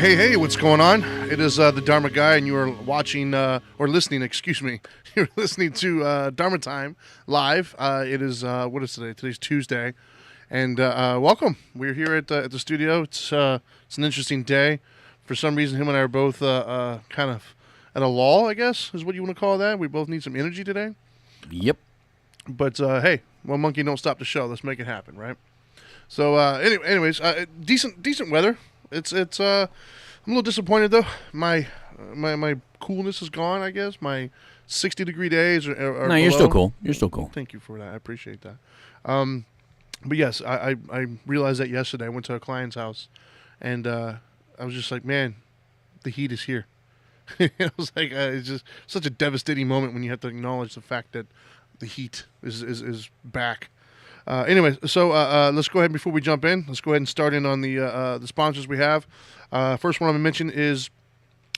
Hey, what's going on? It is the Dharma Guy, and you are watching, or listening, excuse me. You're listening to Dharma Time live. It is, what is today? Today's Tuesday. And welcome. We're here at the studio. It's an interesting day. For some reason, him and I are both kind of at a lull, I guess, is what you want to call that. We both need some energy today. Yep. But, hey, one monkey don't stop the show. Let's make it happen, right? So, anyways, decent weather. It's I'm a little disappointed though. My coolness is gone. I guess my 60-degree days are No, you're below. still cool. You're still cool. Thank you for that. I appreciate that. But yes, I realized that yesterday. I went to a client's house, and I was just like, man, the heat is here. I was like, it's just such a devastating moment when you have to acknowledge the fact that the heat is back. Anyway, so let's go ahead before we jump in. Let's go ahead and start in on the sponsors we have. First one I'm going to mention is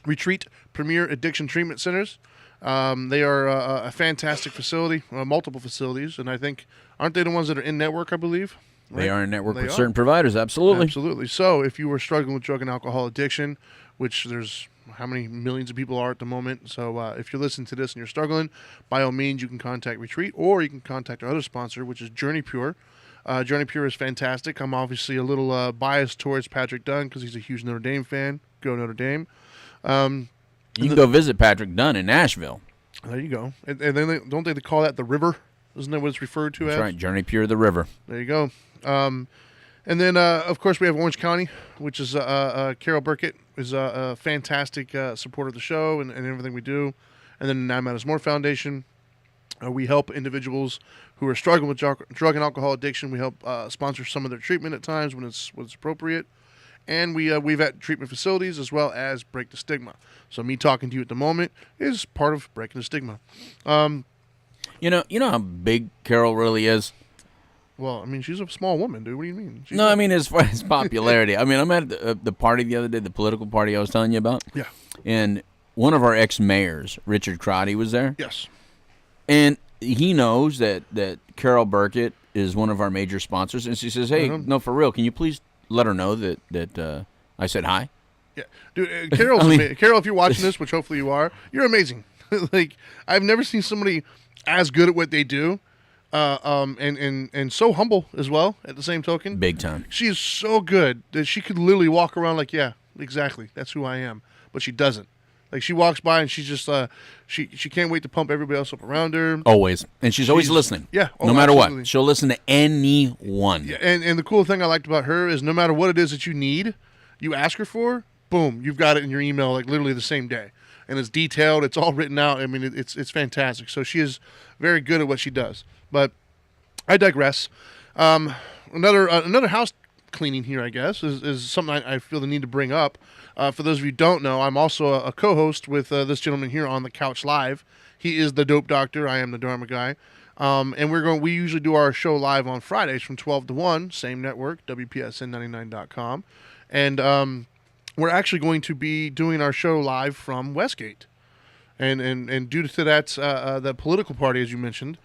Retreat Premier Addiction Treatment Centers. They are a fantastic facility, multiple facilities, and I think, aren't they the ones that are in network, I believe? Right? They are in network They with are. certain providers, absolutely. Absolutely. So if you are struggling with drug and alcohol addiction, which there's how many millions of people are at the moment. So if you're listening to this and you're struggling, by all means, you can contact Retreat, or you can contact our other sponsor, which is Journey Pure. Journey Pure is fantastic. I'm obviously a little biased towards Patrick Dunn because he's a huge Notre Dame fan. Go Notre Dame. You can go visit Patrick Dunn in Nashville. There you go. And then don't they call that the river? Isn't that what it's referred to That's as? right, Journey Pure the River. There you go. And then, of course, we have Orange County, which is Carol Berkut is a fantastic supporter of the show and everything we do. And then Now Matters More Foundation. We help individuals who are struggling with drug and alcohol addiction. We help sponsor some of their treatment at times when it's appropriate. And we've at treatment facilities as well as Break the Stigma. So me talking to you at the moment is part of Breaking the Stigma. You know how big Carol really is? Well, I mean, she's a small woman, dude. What do you mean? No, I mean as far as popularity. I mean, I'm at the party the other day, the political party I was telling you about. Yeah. And one of our ex-mayors, Richard Crotty, was there. Yes. And he knows that Carol Berkut is one of our major sponsors. And she says, hey, no, for real, can you please let her know that I said hi? Yeah, dude. Carol's Carol, if you're watching this, which hopefully you are, you're amazing. Like, I've never seen somebody as good at what they do, and so humble as well. At the same token, Big time. she is so good that she could literally walk around like, yeah, exactly, that's who I am. But she doesn't. Like, she walks by and she's just she can't wait to pump everybody else up around her. Always. And she's always listening. Yeah. No matter absolutely. what. She'll listen to anyone. Yeah, and the cool thing I liked about her is no matter what it is that you need, you ask her for, boom, you've got it in your email like literally the same day. And it's detailed. It's all written out. I mean, it's fantastic. So she is very good at what she does. But I digress. Another house cleaning here, I guess, is something I feel the need to bring up. For those of you who don't know, I'm also a co-host with this gentleman here on the Couch Live. He is the Dope Doctor. I am the Dharma Guy. And we usually do our show live on Fridays from 12 to 1, same network, WPSN99.com. And we're actually going to be doing our show live from Westgate. And due to that, the political party, as you mentioned,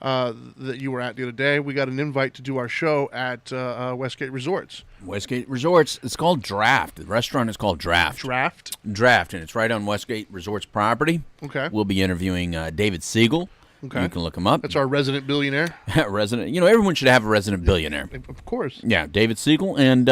that you were at the other day, we got an invite to do our show at Westgate Resorts. Westgate Resorts. It's called Draft. The restaurant is called Draft. Draft? Draft, and it's right on Westgate Resorts property. Okay. We'll be interviewing David Siegel. Okay. You can look him up. That's our resident billionaire. Resident. You know, everyone should have a resident billionaire. Of course. Yeah, David Siegel and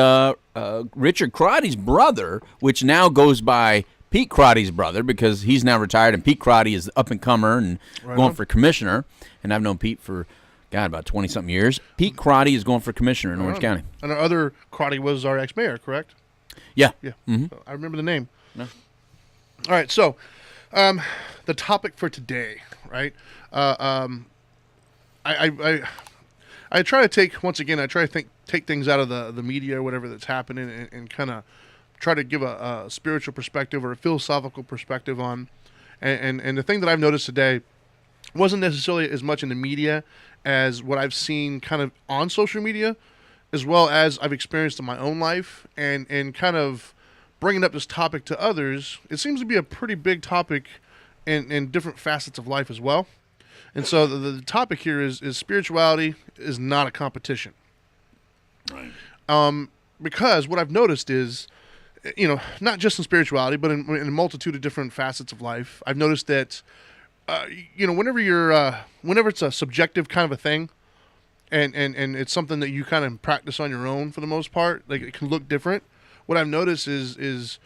Richard Crotty's brother, which now goes by Pete Crotty's brother because he's now retired, and Pete Crotty is up and comer and going for commissioner. And I've known Pete for, about 20-something years. Pete Crotty is going for commissioner in Orange County. And our other Crotty was our ex-mayor, correct? Yeah. Yeah. Mm-hmm. So I remember the name. No. All right, so the topic for today, right? I try to take take things out of the media or whatever that's happening and kind of try to give a spiritual perspective or a philosophical perspective on. And the thing that I've noticed today wasn't necessarily as much in the media as what I've seen kind of on social media, as well as I've experienced in my own life, and kind of bringing up this topic to others. It seems to be a pretty big topic in different facets of life as well. And so the topic here is spirituality is not a competition. Right. Because what I've noticed is not just in spirituality, but in a multitude of different facets of life. I've noticed that, whenever it's a subjective kind of a thing, and it's something that you kind of practice on your own for the most part, like it can look different. What I've noticed is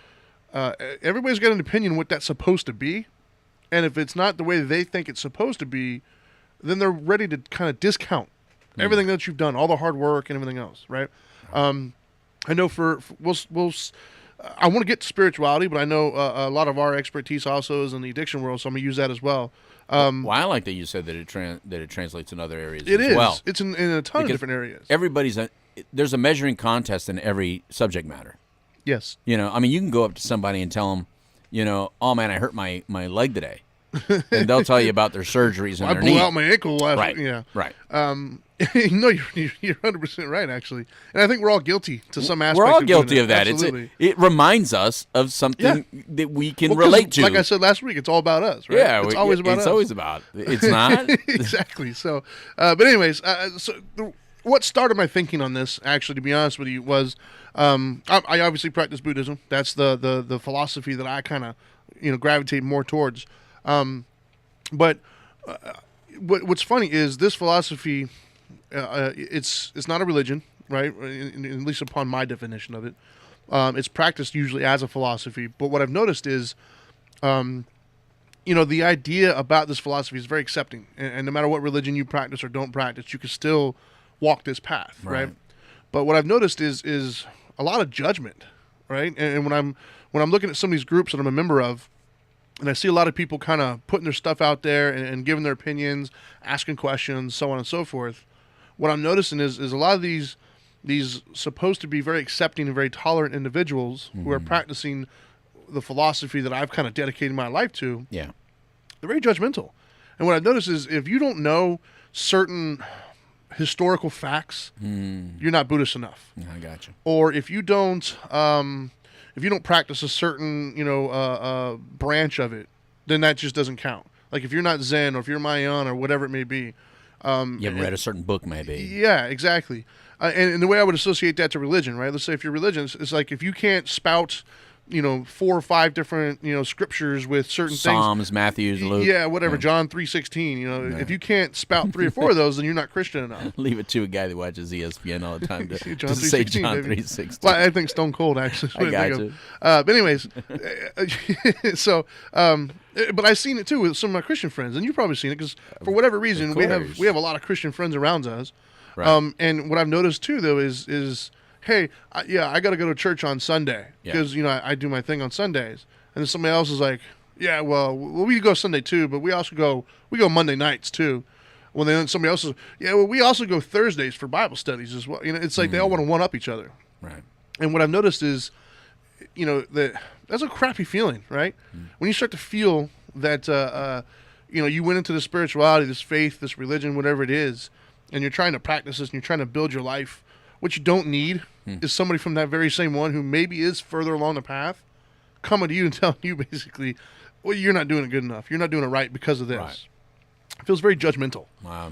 everybody's got an opinion what that's supposed to be, and if it's not the way they think it's supposed to be, then they're ready to kind of discount everything that you've done, all the hard work and everything else, right? I know I want to get to spirituality, but I know a lot of our expertise also is in the addiction world, so I'm going to use that as well. Well, I like that you said that it translates in other areas It as is. well. It's in a ton of different areas. There's a measuring contest in every subject matter. Yes. You can go up to somebody and tell them, oh man, I hurt my leg today. And they'll tell you about their surgeries and I their blew knee. out my ankle last Right. Yeah. Right. No, you're 100% right, actually. And I think we're all guilty to some aspect. We're all doing guilty that. of that. Absolutely. It reminds us of something that we can 'cause relate to. Like I said last week, it's all about us, right? Yeah, it's always about us. It's always about. It's not. Exactly. So, but anyways, what started my thinking on this, actually, to be honest with you, was I obviously practice Buddhism. That's the philosophy that I kind of gravitate more towards. But what's funny is this philosophy. It's not a religion, right? At least upon my definition of it. It's practiced usually as a philosophy. But what I've noticed is, the idea about this philosophy is very accepting. And no matter what religion you practice or don't practice, you can still walk this path, right? But what I've noticed is a lot of judgment, right? And when I'm looking at some of these groups that I'm a member of, and I see a lot of people kind of putting their stuff out there and giving their opinions, asking questions, so on and so forth. What I'm noticing is a lot of these supposed to be very accepting and very tolerant individuals who are practicing the philosophy that I've kind of dedicated my life to. Yeah, they're very judgmental. And what I've noticed is if you don't know certain historical facts, you're not Buddhist enough. I got you. Or if you don't practice a certain branch of it, then that just doesn't count. Like if you're not Zen or if you're Mahayana or whatever it may be. You haven't read a certain book, maybe. Yeah, exactly. And the way I would associate that to religion, right? Let's say if you're religious, it's like if you can't spout, 4 or 5 different, scriptures with certain Psalms, things. Matthews, Luke. Yeah, whatever. Yeah. John 3:16. If you can't spout 3 or 4 of those, then you're not Christian enough. Leave it to a guy that watches ESPN all the time to say John 3:16. Well, I think Stone Cold actually. I got you. But anyways, so. But I've seen it too with some of my Christian friends, and you've probably seen it because for whatever reason we have a lot of Christian friends around us. Right. And what I've noticed too though is hey, I got to go to church on Sunday because I do my thing on Sundays, and then somebody else is like, yeah, well we go Sunday too, but we go Monday nights too. Well, then somebody else is, we also go Thursdays for Bible studies as well. It's like they all want to one up each other. Right. And what I've noticed is, that's a crappy feeling, right? When you start to feel that, you went into the spirituality, this faith, this religion, whatever it is, and you're trying to practice this and you're trying to build your life. What you don't need is somebody from that very same one who maybe is further along the path coming to you and telling you basically, well, you're not doing it good enough. You're not doing it right because of this. Right. It feels very judgmental. Wow.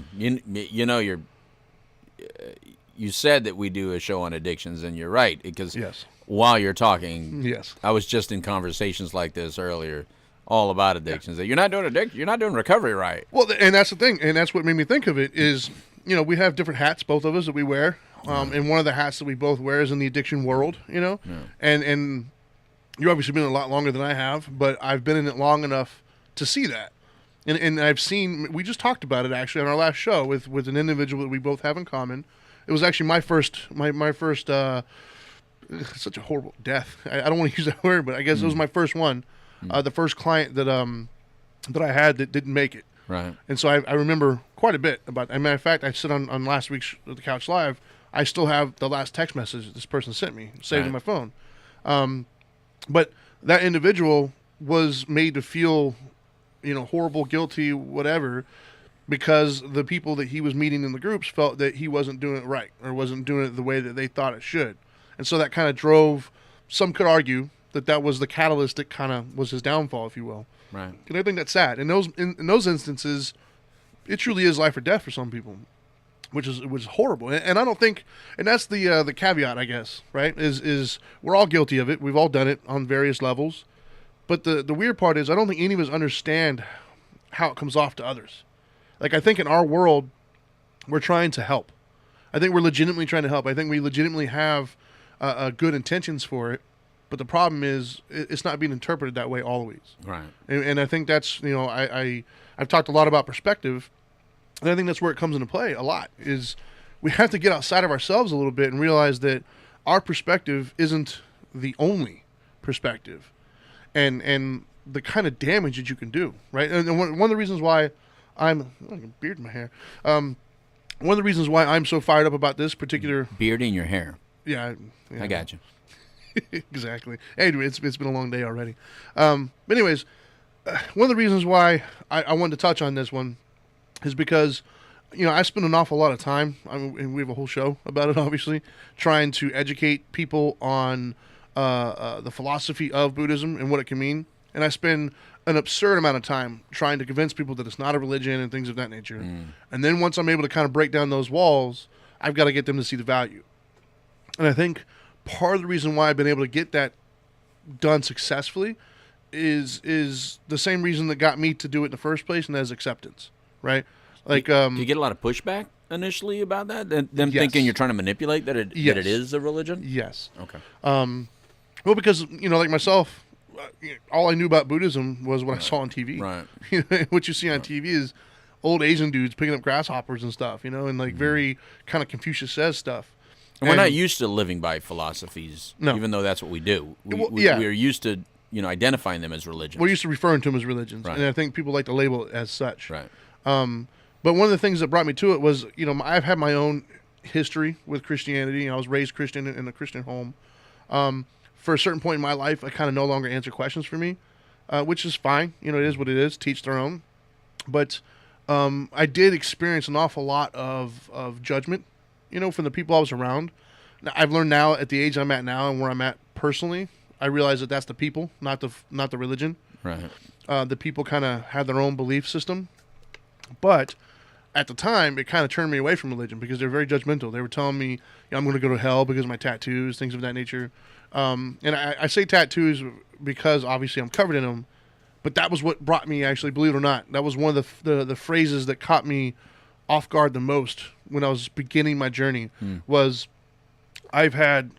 You said that we do a show on addictions, and you're right, because while you're talking, I was just in conversations like this earlier, all about addictions. That you're not doing recovery right. Well, and that's the thing, and that's what made me think of it is, we have different hats, both of us, that we wear. And one of the hats that we both wear is in the addiction world, and you've obviously been in it a lot longer than I have, but I've been in it long enough to see that. And I've seen, we just talked about it actually on our last show with an individual that we both have in common. It was actually my first, such a horrible death. I don't want to use that word, but I guess it was my first one. The first client that I had that didn't make it. Right. And so I remember quite a bit about, as a matter of fact, I said on last week's The Couch Live, I still have the last text message that this person sent me saved on my phone. But that individual was made to feel, horrible, guilty, whatever, because the people that he was meeting in the groups felt that he wasn't doing it right or wasn't doing it the way that they thought it should. And so that kind of drove, some could argue that was the catalyst that kind of was his downfall, if you will. Right. And I think that's sad. In those instances, it truly is life or death for some people. which was horrible. And I don't think, and that's the caveat, I guess, right? Is we're all guilty of it. We've all done it on various levels. But the weird part is I don't think any of us understand how it comes off to others. Like, I think in our world, we're trying to help. I think we're legitimately trying to help. I think we legitimately have good intentions for it. But the problem is it's not being interpreted that way always. Right. And I think that's, I've talked a lot about perspective. And I think that's where it comes into play a lot, is we have to get outside of ourselves a little bit and realize that our perspective isn't the only perspective. And the kind of damage that you can do, right? And one of the reasons why I got a beard in my hair. One of the reasons why I'm so fired up about this particular... Beard in your hair. Yeah. I got you. Exactly. Anyway, it's been a long day already. But anyways, one of the reasons why I wanted to touch on this one is because, I spend an awful lot of time, and we have a whole show about it, obviously, trying to educate people on the philosophy of Buddhism and what it can mean. And I spend an absurd amount of time trying to convince people that it's not a religion and things of that nature. And then once I'm able to kind of break down those walls, I've got to get them to see the value. And I think part of the reason why I've been able to get that done successfully is the same reason that got me to do it in the first place, and that is acceptance, right? Like, do you get a lot of pushback initially about that? Them yes. thinking you're trying to manipulate that it Yes. that it is a religion? Yes. Okay. Well, because, like myself, all I knew about Buddhism was what I saw on TV. Right. What you see on TV is old Asian dudes picking up grasshoppers and stuff, and like very kind of Confucius says stuff. And we're not used to living by philosophies, No. even though that's what we do. yeah. We're used to, identifying them as religions. We're used to referring to them as religions, Right. and I think people like to label it as such. Right. But one of the things that brought me to it was, I've had my own history with Christianity. I was raised Christian in a Christian home. For a certain point in my life, I kind of no longer answer questions for me, which is fine. It is what it is. Teach their own. But I did experience an awful lot of judgment, from the people I was around. Now, I've learned now at the age I'm at now and where I'm at personally, I realize that that's the people, not the religion. Right. The people kind of have their own belief system. But at the time, it kind of turned me away from religion because they were very judgmental. They were telling me, I'm going to go to hell because of my tattoos, things of that nature. And I say tattoos because obviously I'm covered in them. But that was what brought me, actually, believe it or not. That was one of the phrases that caught me off guard the most when I was beginning my journey. Was I've had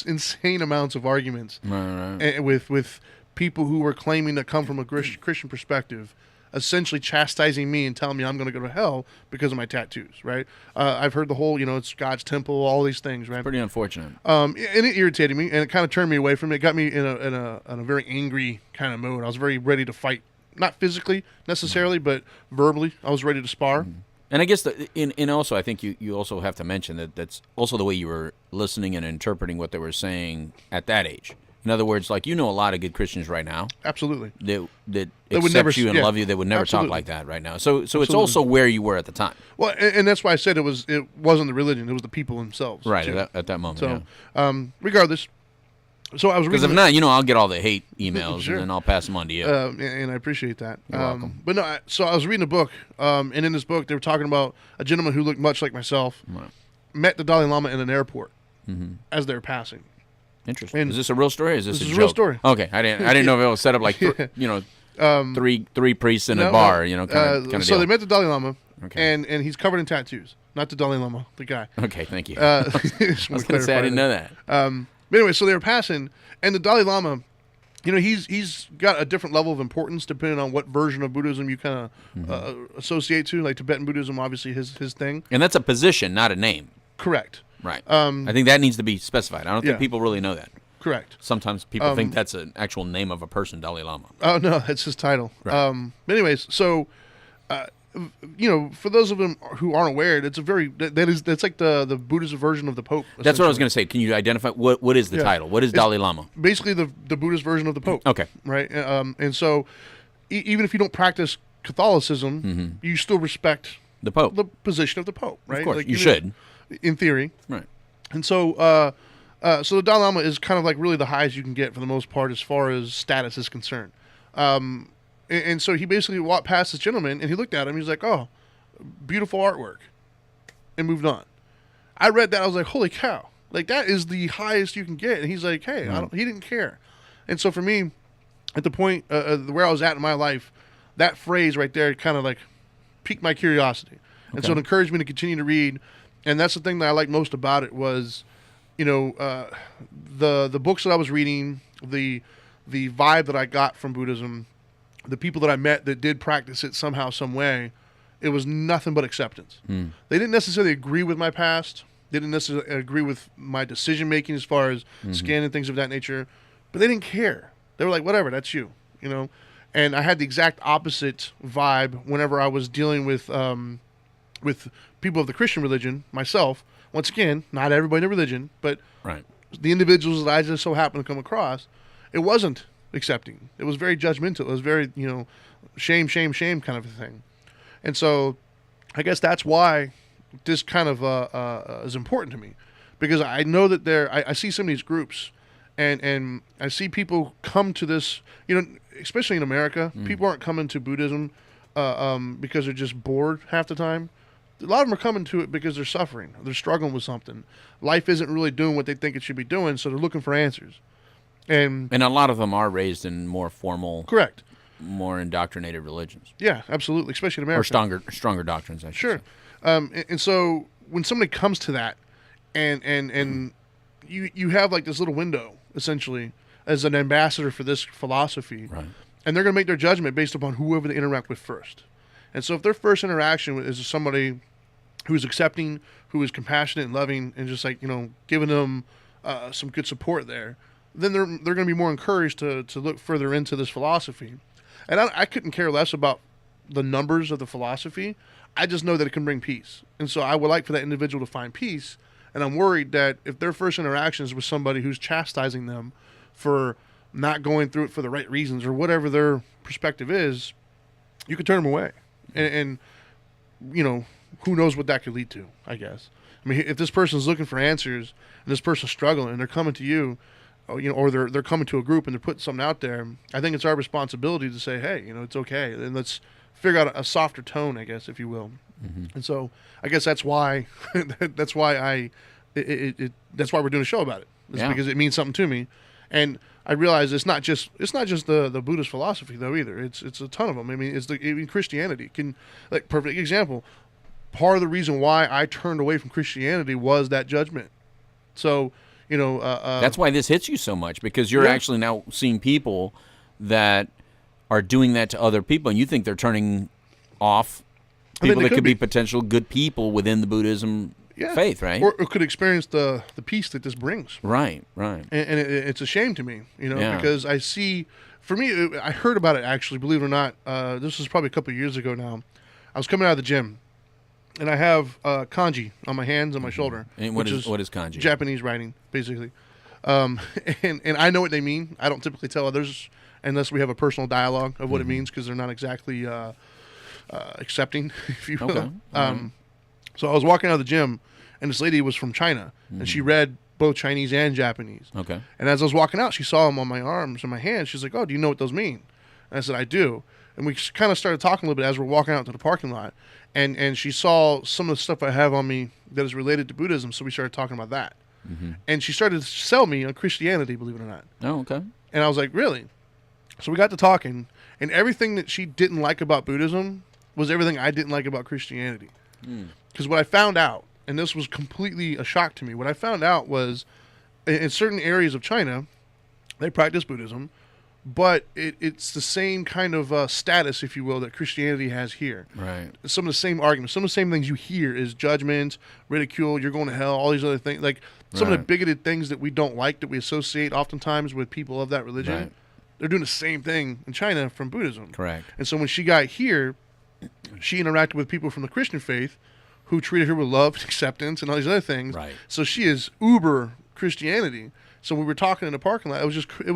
insane amounts of arguments Right. with people who were claiming to come from a Christian perspective, essentially chastising me and telling me I'm going to go to hell because of my tattoos, right? I've heard the whole, it's God's temple, all these things, right? Pretty unfortunate. And it irritated me, and it kind of turned me away from it. It got me in a very angry kind of mood. I was very ready to fight, not physically necessarily, but verbally. I was ready to spar. And I guess and also I think you also have to mention that that's also the way you were listening and interpreting what they were saying at that age. In other words, like, a lot of good Christians right now Absolutely. that would accept never- you and yeah, love you. They would never absolutely. talk like that right now. So it's also where you were at the time. Well, and that's why I said it wasn't the religion; it was the people themselves. Right, too. at that moment. So, regardless, so I was Because reading. if not, I'll get all the hate emails Sure. and then I'll pass them on to you. And I appreciate that. You're welcome. But no, so I was reading a book, and in this book, they were talking about a gentleman who looked much like myself, Right. met the Dalai Lama in an airport Mm-hmm. as they were passing. Interesting. and Is this a real story? Or is this this a is a real joke? story. Okay, I didn't know if it was set up like three priests in a bar. Kind of so deal. they met the Dalai Lama, Okay. and he's covered in tattoos. Not the Dalai Lama, the guy. Okay, thank you. I I was going to say I didn't know that. But anyway, so they were passing, and the Dalai Lama, he's got a different level of importance depending on what version of Buddhism you kind of associate to. Like Tibetan Buddhism, obviously his thing. And that's a position, not a name. Correct. Right. I think that needs to be specified. I don't Yeah. think people really know that. Correct. Sometimes people think that's an actual name of a person, Dalai Lama. Oh no, that's his title. Right. But anyways, so for those of them who aren't aware, that's that's like the Buddhist version of the Pope. That's what I was going to say. Can you identify what is the Yeah. title? What is Dalai Lama? Basically, the Buddhist version of the Pope. Okay. Right. And so, even if you don't practice Catholicism, you still respect The Pope. the position of the Pope. Right. Of course, Like, you even should. in theory. Right. And so, so the Dalai Lama is kind of like really the highest you can get for the most part as far as status is concerned. And so he basically walked past this gentleman and he looked at him. He's like, "Oh, beautiful artwork." and moved on. I read that, I was like, holy cow. Like, that is the highest you can get. And he's like, hey, he didn't care. And so for me, at the point where I was at in my life, that phrase right there kind of like piqued my curiosity. And so it encouraged me to continue to read. And that's the thing that I liked most about it was, the books that I was reading, the vibe that I got from Buddhism, the people that I met that did practice it somehow, some way, it was nothing but acceptance. They didn't necessarily agree with my past. They didn't necessarily agree with my decision making as far as scanning things of that nature, but they didn't care. They were like, whatever, that's you, And I had the exact opposite vibe whenever I was dealing with people of the Christian religion myself. Once again, not everybody in the religion, but the individuals that I just so happened to come across, it wasn't accepting. It was very judgmental. It was very, shame kind of a thing. And so I guess that's why this kind of is important to me, because I know that I see some of these groups and I see people come to this, especially in America, people aren't coming to Buddhism because they're just bored half the time. A lot of them are coming to it because they're suffering. They're struggling with something. Life isn't really doing what they think it should be doing, so they're looking for answers. And a lot of them are raised in more formal, correct, more indoctrinated religions. Yeah, absolutely, especially in America. Or stronger doctrines, I should Sure. say. And so when somebody comes to that, and you have like this little window, essentially, as an ambassador for this philosophy, and they're going to make their judgment based upon whoever they interact with first. And so if their first interaction is somebody who is accepting, who is compassionate and loving, and just like, giving them some good support there, then they're going to be more encouraged to look further into this philosophy. And I couldn't care less about the numbers of the philosophy. I just know that it can bring peace. And so I would like for that individual to find peace. And I'm worried that if their first interaction is with somebody who's chastising them for not going through it for the right reasons or whatever their perspective is, you could turn them away. And who knows what that could lead to, I guess. I mean, if this person's looking for answers and this person's struggling and they're coming to you, or they're coming to a group and they're putting something out there, I think it's our responsibility to say, hey, it's okay. And let's figure out a softer tone, I guess, if you will. And so I guess that's why that's why we're doing a show about it. It's because it means something to me. And I realize it's not just the Buddhist philosophy though either. It's a ton of them. I mean, even Christianity perfect example. Part of the reason why I turned away from Christianity was that judgment. So, that's why this hits you so much, because you're actually now seeing people that are doing that to other people, and you think they're turning off people that could be potential good people within the Buddhism faith, right? Or could experience the peace that this brings. Right. And it's a shame to me, because I see, for me, I heard about it actually, believe it or not, this was probably a couple of years ago now. I was coming out of the gym, and I have kanji on my hands and my shoulder. And what is kanji? Japanese writing, basically. And I know what they mean. I don't typically tell others unless we have a personal dialogue of what it means, because they're not exactly accepting, if you will. Okay. So I was walking out of the gym, and this lady was from China, and she read both Chinese and Japanese. Okay. And as I was walking out, she saw them on my arms and my hands. She's like, "Oh, do you know what those mean?" And I said, "I do." And we kind of started talking a little bit as we're walking out to the parking lot. And she saw some of the stuff I have on me that is related to Buddhism, so we started talking about that. And she started to sell me on Christianity, believe it or not. Oh, okay. And I was like, really? So we got to talking, and everything that she didn't like about Buddhism was everything I didn't like about Christianity. Because what I found out, and this was completely a shock to me, what I found out was in certain areas of China, they practice Buddhism, but it's the same kind of status, if you will, that Christianity has here. Right. Some of the same arguments, some of the same things you hear is judgment, ridicule, you're going to hell, all these other things. Like some of the bigoted things that we don't like, that we associate oftentimes with people of that religion, they're doing the same thing in China from Buddhism. Correct. And so when she got here, she interacted with people from the Christian faith who treated her with love and acceptance and all these other things. Right. So she is uber Christianity. So we were talking in the parking lot. It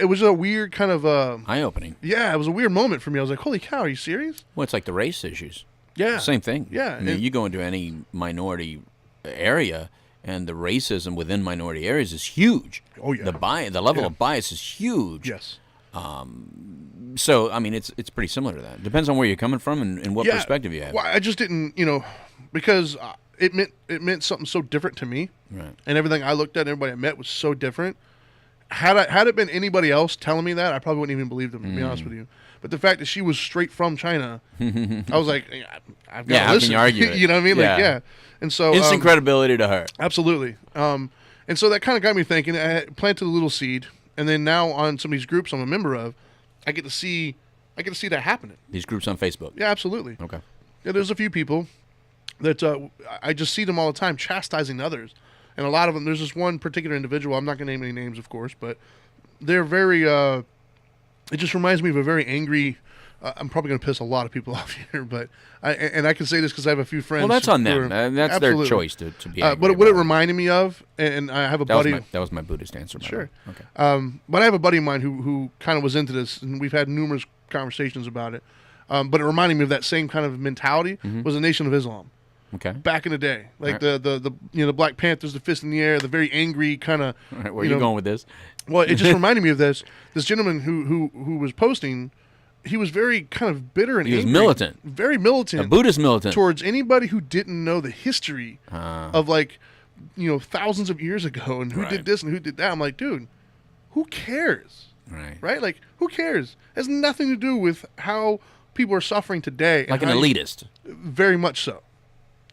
was a weird kind of eye-opening. Yeah, it was a weird moment for me. I was like, "Holy cow, are you serious?" Well, it's like the race issues. Yeah, same thing. Yeah, I mean, you go into any minority area, and the racism within minority areas is huge. Oh yeah, the level of bias is huge. Yes. So I mean, it's pretty similar to that. Depends on where you're coming from and what perspective you have. Well, I just didn't, because it meant something so different to me. Right. And everything I looked at, and everybody I met was so different. Had it been anybody else telling me that, I probably wouldn't even believe them, to be honest with you. But the fact that she was straight from China, I was like, I've got to listen. How can you argue it? You know what I mean? Like, yeah. And so instant credibility to her. Absolutely. And so that kind of got me thinking. I planted a little seed, and then now on some of these groups I'm a member of, I get to see that happening. These groups on Facebook. Yeah, absolutely. Okay. Yeah, there's a few people that I just see them all the time chastising others. And a lot of them, there's this one particular individual, I'm not going to name any names, of course, but they're very, it just reminds me of a very angry, I'm probably going to piss a lot of people off here, but, I can say this because I have a few friends. Well, that's on them. That's absolutely their choice to be angry But what it reminded me of, and I have a buddy. That was my Buddhist answer. Sure. Okay. But I have a buddy of mine who kind of was into this, and we've had numerous conversations about it. But it reminded me of that same kind of mentality was the Nation of Islam. Okay. Back in the day, like the Black Panthers, the fist in the air, the very angry kind of. Right, where are you going with this? Well, it just reminded me of this gentleman who was posting. He was very kind of bitter and he was angry, militant, very militant, a Buddhist militant towards anybody who didn't know the history of thousands of years ago and who did this and who did that. I'm like, dude, who cares? Right? Like, who cares? It has nothing to do with how people are suffering today. Like an elitist. Very much so.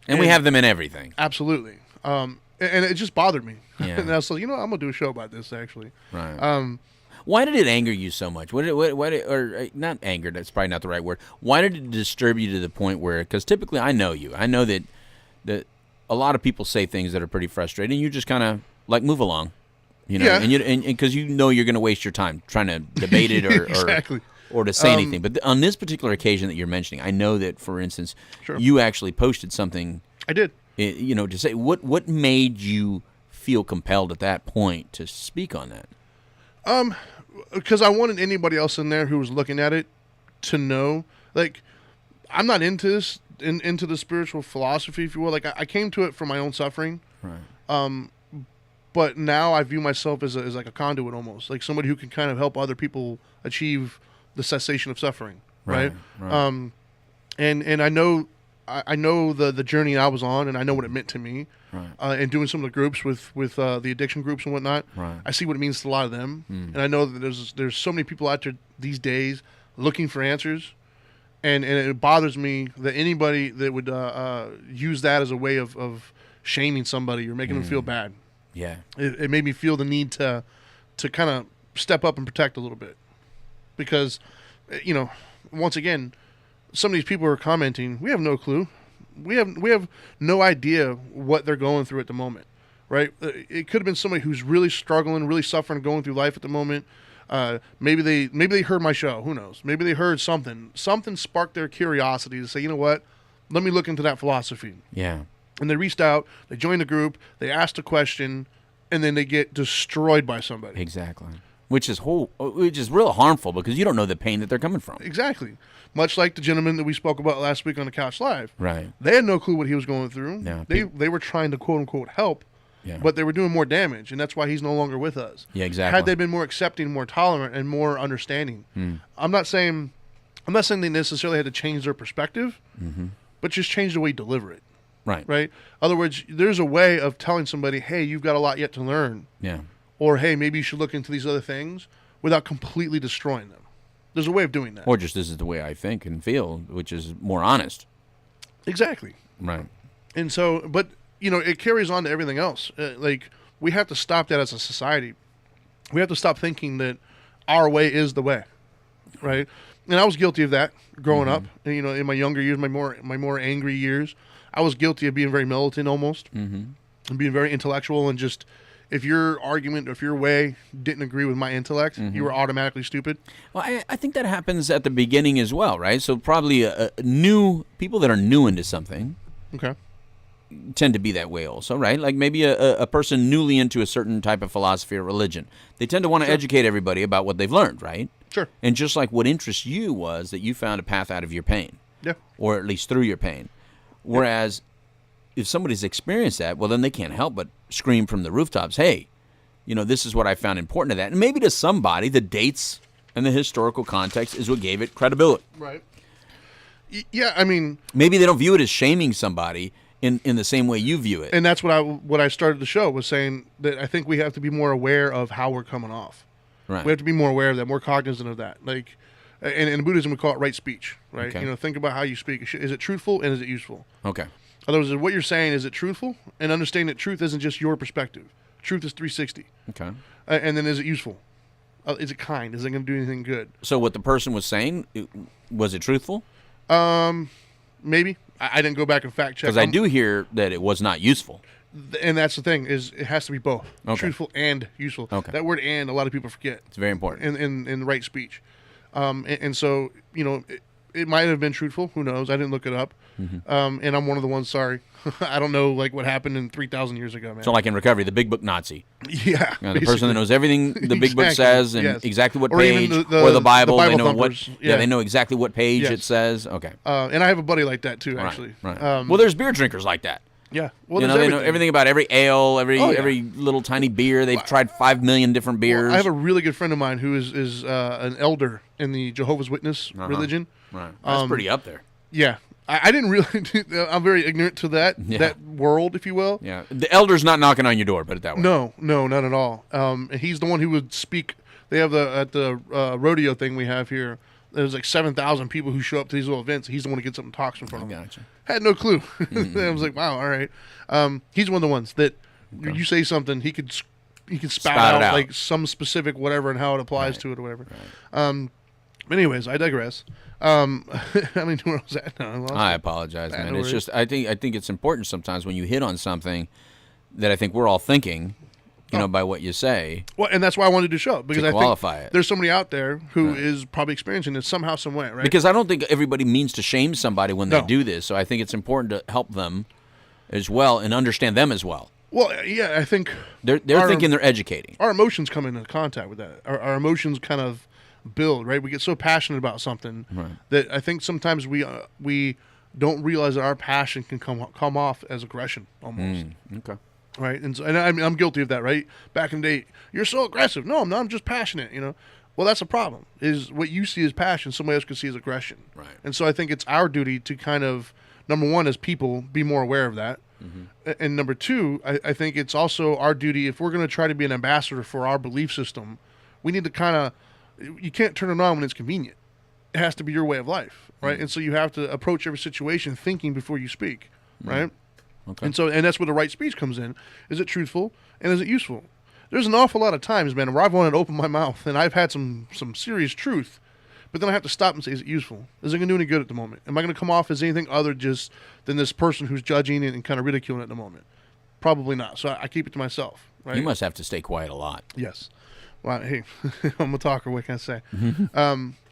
And we have them in everything. Absolutely. And it just bothered me. Yeah. And I was like, I'm going to do a show about this, actually. Right. Why did it anger you so much? Or not anger, that's probably not the right word. Why did it disturb you to the point where, because typically I know you. I know that a lot of people say things that are pretty frustrating. You just kind of, like, move along. Yeah. And because you know you're going to waste your time trying to debate it or exactly. or to say anything. But on this particular occasion that you're mentioning, I know that, for instance, you actually posted something. I did. To say, what made you feel compelled at that point to speak on that? Because I wanted anybody else in there who was looking at it to know, like, I'm not into this, into the spiritual philosophy, if you will. Like, I came to it from my own suffering. Right. But now I view myself as like a conduit almost, like somebody who can kind of help other people achieve the cessation of suffering. Right. And I know the journey I was on, and I know what it meant to me. Right. And doing some of the groups with the addiction groups and whatnot, I see what it means to a lot of them, and I know that there's so many people out there these days looking for answers, and it bothers me that anybody that would use that as a way of shaming somebody or making them feel bad. Yeah, it made me feel the need to kind of step up and protect a little bit, because once again, some of these people are commenting. We have no clue. We have no idea what they're going through at the moment, right? It could have been somebody who's really struggling, really suffering, going through life at the moment. Maybe they heard my show. Who knows? Maybe they heard something. Something sparked their curiosity to say, you know what? Let me look into that philosophy. Yeah. And they reached out. They joined the group. They asked a question, and then they get destroyed by somebody. Exactly. Which is real harmful because you don't know the pain that they're coming from. Exactly. Much like the gentleman that we spoke about last week on the Couch Live. Right. They had no clue what he was going through. No, they were trying to quote unquote help, but they were doing more damage, and that's why he's no longer with us. Yeah, exactly. Had they been more accepting, more tolerant, and more understanding, I'm not saying they necessarily had to change their perspective, but just change the way you deliver it. Right. Right. In other words, there's a way of telling somebody, hey, you've got a lot yet to learn. Yeah. Or hey, maybe you should look into these other things without completely destroying them. There's a way of doing that. Or just this is the way I think and feel, which is more honest. Exactly. Right. And so, but, it carries on to everything else. Like, we have to stop that as a society. We have to stop thinking that our way is the way. Right? And I was guilty of that growing up. And, in my younger years, my more angry years, I was guilty of being very militant almost. And being very intellectual and just... If your argument, if your way didn't agree with my intellect, you were automatically stupid. Well, I think that happens at the beginning as well, right? So probably new people that are new into something tend to be that way also, right? Like maybe a person newly into a certain type of philosophy or religion. They tend to want to educate everybody about what they've learned, right? Sure. And just like what interests you was that you found a path out of your pain. Yeah. Or at least through your pain. Whereas... if somebody's experienced that, well, then they can't help but scream from the rooftops, hey, this is what I found important to that. And maybe to somebody, the dates and the historical context is what gave it credibility. Right. Yeah, I mean... maybe they don't view it as shaming somebody in the same way you view it. And that's what I started the show was saying, that I think we have to be more aware of how we're coming off. Right. We have to be more aware of that, more cognizant of that. Like, and in Buddhism we call it right speech, right? Okay. You know, think about how you speak. Is it truthful and is it useful? Okay. In other words, what you're saying, is it truthful? And understand that truth isn't just your perspective. Truth is 360. Okay. And then is it useful? Is it kind? Is it going to do anything good? So what the person was saying, was it truthful? Maybe. I didn't go back and fact check. Because I do hear that it was not useful. And that's the thing, is it has to be both. Okay. Truthful and useful. Okay. That word "and" a lot of people forget. It's very important. In right speech. And so, you know, it might have been truthful. Who knows? I didn't look it up. And I'm one of the ones, sorry. I don't know, like, what happened in 3,000 years ago, man. So like in recovery, the big book Nazi. Yeah. You know, the person that knows everything the big book Exactly, says and yes. exactly what Or page, even or the Bible, they know thumpers. what. Yeah. They know exactly what page Yes. it says. Okay. And I have a buddy like that, too, actually. Right. Well, Well, there's beer drinkers like that. yeah. Well, You know, there's they know everything about every ale, Oh, yeah. every little tiny beer. They've tried 5 million different beers. I have a really good friend of mine who is an elder in the Jehovah's Witness religion. Right. That's pretty up there. Yeah. I didn't really. I'm very ignorant to that world, if you will. Yeah. The elder's not knocking on your door, put it that way. No, not at all. He's the one who would speak. They have at the rodeo thing we have here. There's like 7,000 people who show up to these little events. He's the one who gets up and talks in front of them. Gotcha. Had no clue. I was like, wow, all right. He's one of the ones that you say something, he could spout out like some specific whatever and how it applies to it or whatever. Right. Anyways, I digress. I mean, where was that? No, I apologize, man. no It's worries. just I think it's important sometimes when you hit on something that I think we're all thinking, you know, by what you say. Well, and that's why I wanted to show it, because I qualify think it. there's somebody out there who is probably experiencing this somehow, some way, right? Because I don't think everybody means to shame somebody when they No. do this. So I think it's important to help them as well and understand them as well. Well, yeah, I think They're thinking they're educating. our emotions come into contact with that. Our emotions kind of build, right? We get so passionate about something that I think sometimes we don't realize that our passion can come off as aggression almost. Okay. Right, and I'm guilty of that. Right, back in the day, you're so aggressive. No, I'm not. I'm just passionate. You know, well, that's a problem. Is what you see as passion, somebody else could see as aggression. Right. And so I think it's our duty to kind of, number one, as people, be more aware of that, and number two, I think it's also our duty, if we're going to try to be an ambassador for our belief system, we need to kind of, you can't turn it on when it's convenient. It has to be your way of life, right? And so you have to approach every situation thinking before you speak, right? Okay. And that's where the right speech comes in. Is it truthful and is it useful? There's an awful lot of times, man, where I've wanted to open my mouth and I've had some serious truth, but then I have to stop and say, is it useful? Is it going to do any good at the moment? Am I going to come off as anything other just than this person who's judging and kind of ridiculing at the moment? Probably not. So I keep it to myself, right? You must have to stay quiet a lot. Yes. Well, hey, I'm a talker. What can I say?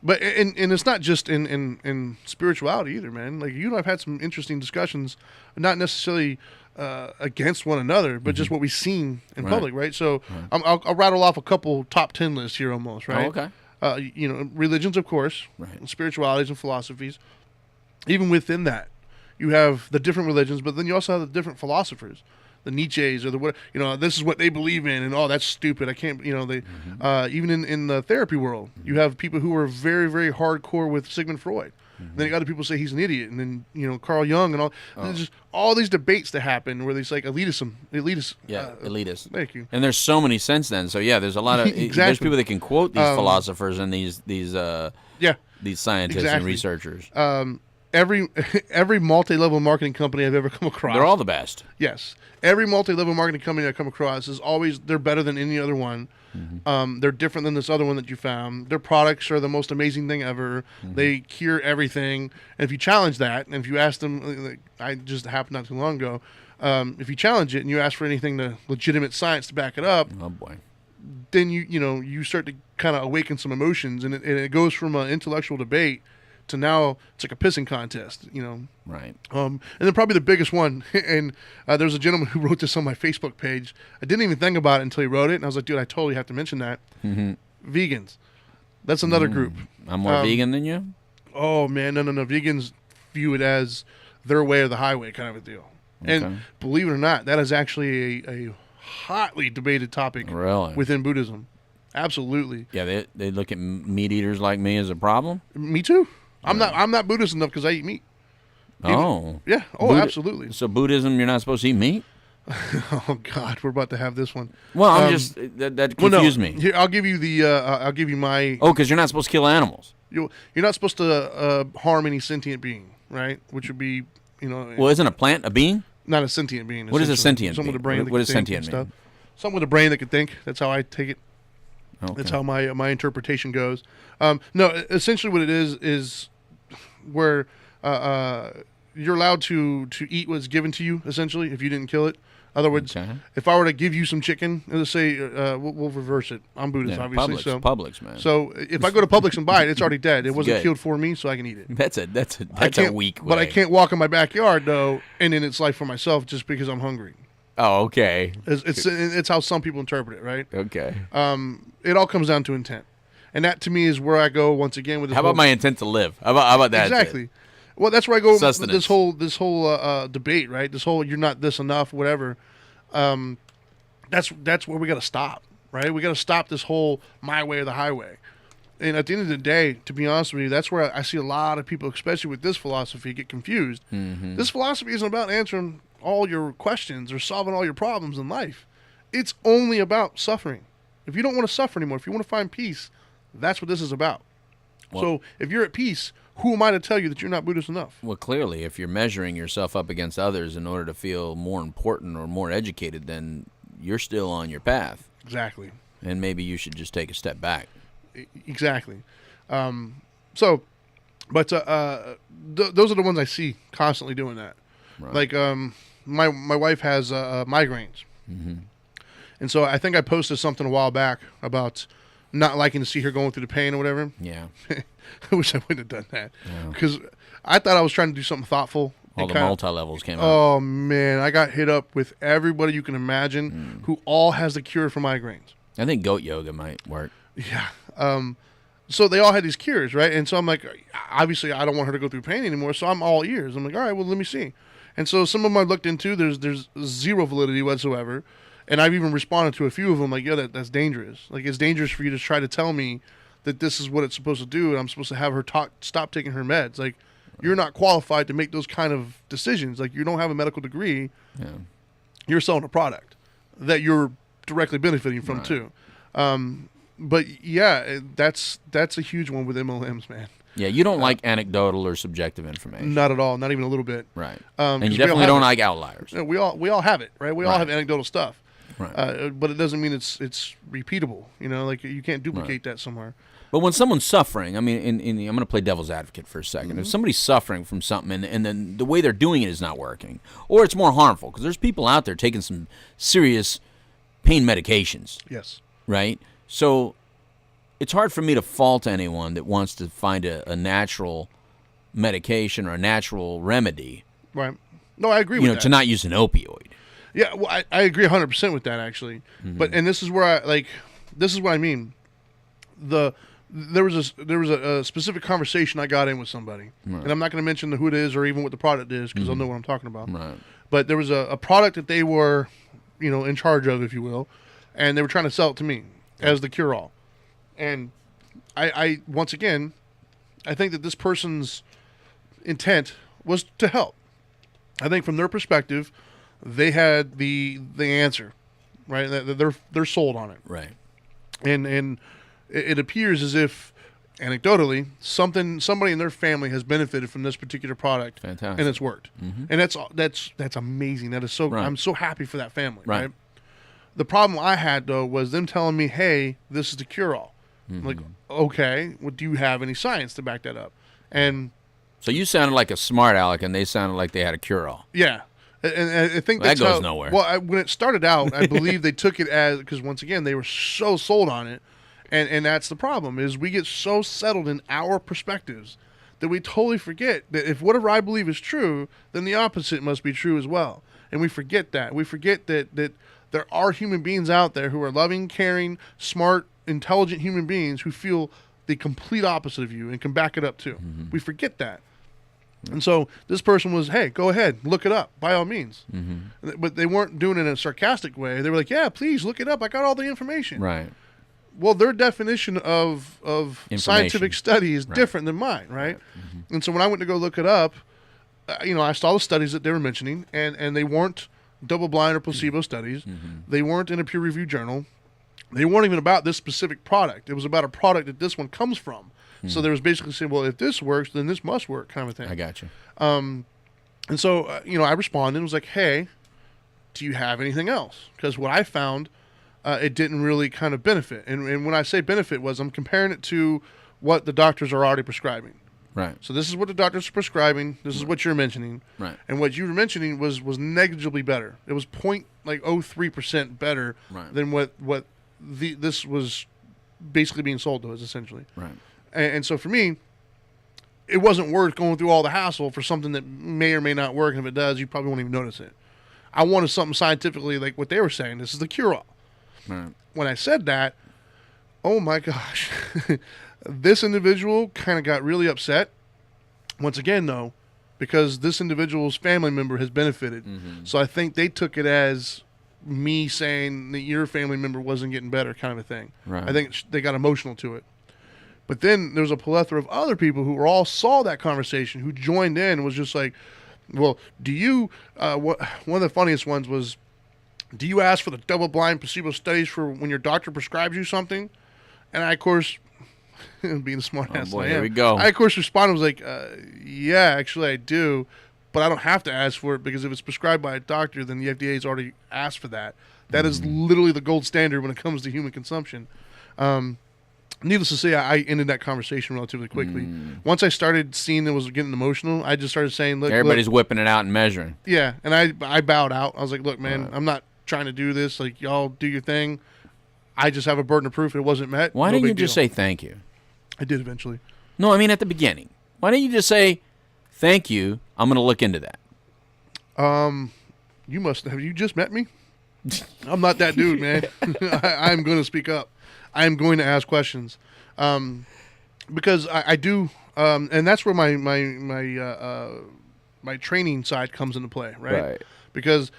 But and it's not just in spirituality either, man. Like, you and I've had some interesting discussions, not necessarily against one another, but just what we've seen in public, right? So I'll rattle off a couple top 10 lists here almost, right? Oh, okay. You know, religions, of course, Right. spiritualities and philosophies. Even within that, you have the different religions, but then you also have the different philosophers. The Nietzsche's or the what, you know, this is what they believe in, and that's stupid. I can't, you know, they even in the therapy world, you have people who are very, very hardcore with Sigmund Freud. Then you got other people say he's an idiot, and then, you know, Carl Jung and all. There's just all these debates that happen where there's like elitist. Yeah, elitist. Thank you. And there's so many since then. So yeah, there's a lot of Exactly. there's people that can quote these philosophers and these Yeah. scientists and Exactly. researchers. Every multi-level marketing company I've ever come across. They're all the best. Yes. Every multi-level marketing company I come across is always, they're better than any other one. They're different than this other one that you found. Their products are the most amazing thing ever. They cure everything. And if you challenge that, and if you ask them, like I just happened not too long ago, if you challenge it and you ask for anything to legitimate science to back it up, Oh boy. then you start to kind of awaken some emotions, and it goes from an intellectual debate to now it's like a pissing contest, you know. Right. And then probably the biggest one, and there's a gentleman who wrote this on my Facebook page. I didn't even think about it until he wrote it, and I was like, dude, I totally have to mention that. Vegans. That's another group. I'm more vegan than you? Oh, man, no. Vegans view it as their way or the highway kind of a deal. Okay. And believe it or not, that is actually a hotly debated topic Really? within Buddhism. Absolutely. Yeah, they look at meat eaters like me as a problem? Me too. I'm not Buddhist enough because I eat meat. Oh. Yeah. Oh, absolutely. So Buddhism, you're not supposed to eat meat? Oh God, we're about to have this one. Well, I'm just that confused me. Here, I'll give you the. I'll give you my. Oh, because you're not supposed to kill animals. You're not supposed to harm any sentient being, right? Which would be, Well, isn't a plant a being? not a sentient being. What is a sentient Someone being? with a brain that What can does think sentient and mean? stuff. Someone with a brain that can think. That's how I take it. Okay. That's how my interpretation goes. No, essentially what it is where you're allowed to eat what's given to you. Essentially, if you didn't kill it. In other words, if I were to give you some chicken, let's say we'll reverse it. I'm Buddhist, obviously. Publix, man. So if I go to Publix and buy it, it's already dead. It wasn't killed for me, so I can eat it. That's a weak way. But I can't walk in my backyard though, and then it's life for myself just because I'm hungry. Oh, okay. It's how some people interpret it, right? Okay. It all comes down to intent, and that to me is where I go once again with. How about my intent to live? How about that? Exactly. Well, that's where I go with Sustenance. this whole debate, right? This whole you're not this enough, whatever. That's where we got to stop, right? We got to stop this whole my way or the highway. And at the end of the day, to be honest with you, that's where I see a lot of people, especially with this philosophy, get confused. Mm-hmm. This philosophy isn't about answering all your questions or solving all your problems in life. It's only about suffering. If you don't want to suffer anymore, if you want to find peace, that's what this is about. Well, so if you're at peace, who am I to tell you that you're not Buddhist enough? Well, clearly, if you're measuring yourself up against others in order to feel more important or more educated, then you're still on your path. Exactly. And maybe you should just take a step back. Exactly. Those are the ones I see constantly doing that. Right. Like my wife has migraines. Mm-hmm. And so I think I posted something a while back about not liking to see her going through the pain or whatever. Yeah. I wish I wouldn't have done that because I thought I was trying to do something thoughtful. All the multi-levels came out. Oh, man. I got hit up with everybody you can imagine who all has the cure for migraines. I think goat yoga might work. Yeah. So they all had these cures, right? And so I'm like, obviously, I don't want her to go through pain anymore, so I'm all ears. I'm like, all right, well, let me see. And so some of them I looked into, there's zero validity whatsoever. And I've even responded to a few of them like, yeah, that's dangerous. Like, it's dangerous for you to try to tell me that this is what it's supposed to do, and I'm supposed to have her stop taking her meds. Like, you're not qualified to make those kind of decisions. Like, you don't have a medical degree. Yeah. You're selling a product that you're directly benefiting from, too. But, yeah, that's a huge one with MLMs, man. Yeah, you don't like anecdotal or subjective information. Not at all. Not even a little bit. Right. 'Cause And you we definitely all don't have like outliers. it. We all have it, right? We all have anecdotal stuff. Right. But it doesn't mean it's repeatable. Like you can't duplicate that somewhere. But when someone's suffering, I mean, I'm going to play devil's advocate for a second. If somebody's suffering from something and then the way they're doing it is not working, or it's more harmful, because there's people out there taking some serious pain medications. Yes. Right? So it's hard for me to fault anyone that wants to find a natural medication or a natural remedy. Right. No, I agree with that. To not use an opioid. Yeah, well, I agree 100% with that, actually. But this is where this is what I mean. There was a specific conversation I got in with somebody, and I'm not going to mention who it is or even what the product is because I'll know what I'm talking about. Right. But there was a product that they were, in charge of, if you will, and they were trying to sell it to me as the cure-all. And I once again, I think that this person's intent was to help. I think from their perspective, they had the answer, right? They're sold on it, Right. And it appears as if, anecdotally, somebody in their family has benefited from this particular product. Fantastic. And it's worked. And that's amazing. That is so. Right. I'm so happy for that family. Right. Right. The problem I had though was them telling me, "Hey, this is the cure-all." I'm like, okay, well, do you have any science to back that up? And So you sounded like a smart aleck, and they sounded like they had a cure-all. yeah. And I think Well, that's that goes how, nowhere. Well, when it started out, I believe they took it as, because once again, they were so sold on it. And that's the problem, is we get so settled in our perspectives that we totally forget that if whatever I believe is true, then the opposite must be true as well. And we forget that. We forget that there are human beings out there who are loving, caring, smart, intelligent human beings who feel the complete opposite of you and can back it up too. We forget that. And so this person was, hey, go ahead, look it up, by all means. But they weren't doing it in a sarcastic way. They were like, yeah, please look it up. I got all the information. Right. Well, their definition of scientific study is different than mine, right? And so when I went to go look it up, I saw the studies that they were mentioning, and they weren't double-blind or placebo studies. They weren't in a peer-reviewed journal. They weren't even about this specific product. It was about a product that this one comes from. So there was basically saying, well, if this works, then this must work, kind of thing. I got you. And so, I responded and was like, hey, do you have anything else? Because what I found, it didn't really kind of benefit. And when I say benefit was, I'm comparing it to what the doctors are already prescribing. Right. So this is what the doctors are prescribing. This is what you're mentioning. Right. And what you were mentioning was negligibly better. It was 0.03% better than what this was basically being sold to us, essentially. Right. And so for me, it wasn't worth going through all the hassle for something that may or may not work. And if it does, you probably won't even notice it. I wanted something scientifically like what they were saying. This is the cure-all. Right. When I said that, oh my gosh, this individual kind of got really upset. Once again, though, because this individual's family member has benefited. So I think they took it as me saying that your family member wasn't getting better, kind of a thing. Right. I think they got emotional to it. But then there's a plethora of other people who all saw that conversation, who joined in and was just like, well, do you, one of the funniest ones was, do you ask for the double-blind placebo studies for when your doctor prescribes you something? And I, of course, being the smart ass I am, here we go. I, of course, responded, was like, yeah, actually I do, but I don't have to ask for it because if it's prescribed by a doctor, then the FDA's already asked for that. That is literally the gold standard when it comes to human consumption. Needless to say, I ended that conversation relatively quickly. Once I started seeing it was getting emotional, I just started saying, look, everybody's whipping it out and measuring. Yeah, and I bowed out. I was like, look, man, I'm not trying to do this. Like, y'all do your thing. I just have a burden of proof. It wasn't met. Why didn't you just say thank you? I did eventually. No, I mean at the beginning. Why didn't you just say thank you? I'm going to look into that. You must have you just met me? I'm not that dude, man. I'm going to speak up. I am going to ask questions, because I do, and that's where my training side comes into play, right? Because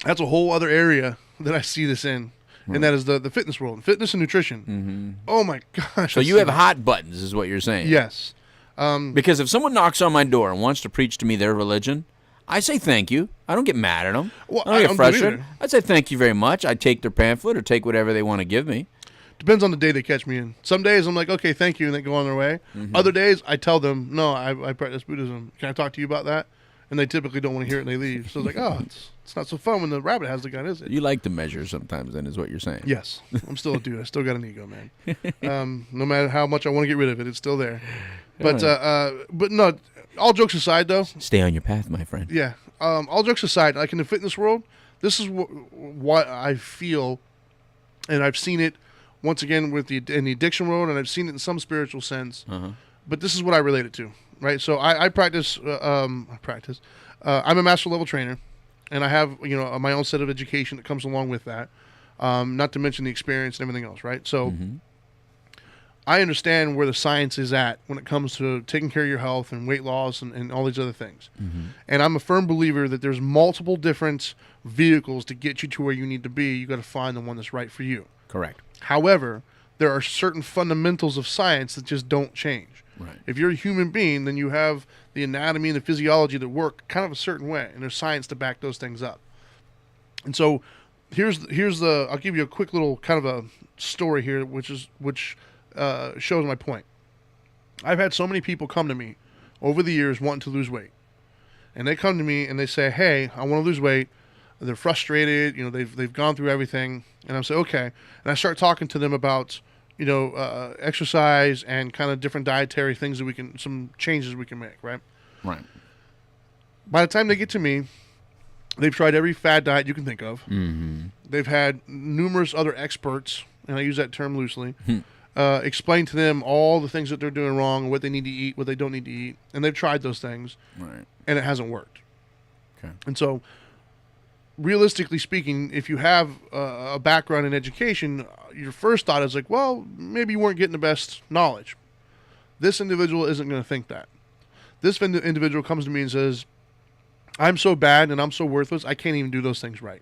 that's a whole other area that I see this in, and that is the fitness world, fitness and nutrition. Oh my gosh! So you have hot buttons, is what you're saying? Yes. Because if someone knocks on my door and wants to preach to me their religion, I say thank you. I don't get mad at them. Well, I don't get frustrated. I say thank you very much. I take their pamphlet or take whatever they want to give me. Depends on the day they catch me in. Some days I'm like, okay, thank you, and they go on their way. Other days I tell them, no, I practice Buddhism. Can I talk to you about that? And they typically don't want to hear it and they leave. So it's like, oh, it's not so fun when the rabbit has the gun, is it? You like to measure sometimes, then, is what you're saying. Yes. I'm still a dude. I still got an ego, man. No matter how much I want to get rid of it, it's still there. But no, all jokes aside, though. Stay on your path, my friend. Yeah. All jokes aside, like in the fitness world, this is what I feel, and I've seen it once again in the addiction world, and I've seen it in some spiritual sense. But this is what I relate it to, right? So I practice. I'm a master level trainer, and I have my own set of education that comes along with that. Not to mention the experience and everything else, right? So I understand where the science is at when it comes to taking care of your health and weight loss and all these other things. And I'm a firm believer that there's multiple different vehicles to get you to where you need to be. You got to find the one that's right for you. Correct. However, there are certain fundamentals of science that just don't change. Right. If you're a human being, then you have the anatomy and the physiology that work kind of a certain way, and there's science to back those things up. And so here's the I'll give you a quick little kind of a story here, which shows my point. I've had so many people come to me over the years wanting to lose weight, and they come to me and they say, "Hey, I want to lose weight." They're frustrated, they've gone through everything, and I say, okay, and I start talking to them about, exercise and kind of different dietary things that some changes we can make, right? Right. By the time they get to me, they've tried every fad diet you can think of. They've had numerous other experts, and I use that term loosely, explain to them all the things that they're doing wrong, what they need to eat, what they don't need to eat, and they've tried those things, and it hasn't worked. Okay. And so, realistically speaking, if you have a background in education, your first thought is like, well, maybe you weren't getting the best knowledge. This individual isn't going to think that. This individual comes to me and says, I'm so bad and I'm so worthless, I can't even do those things right.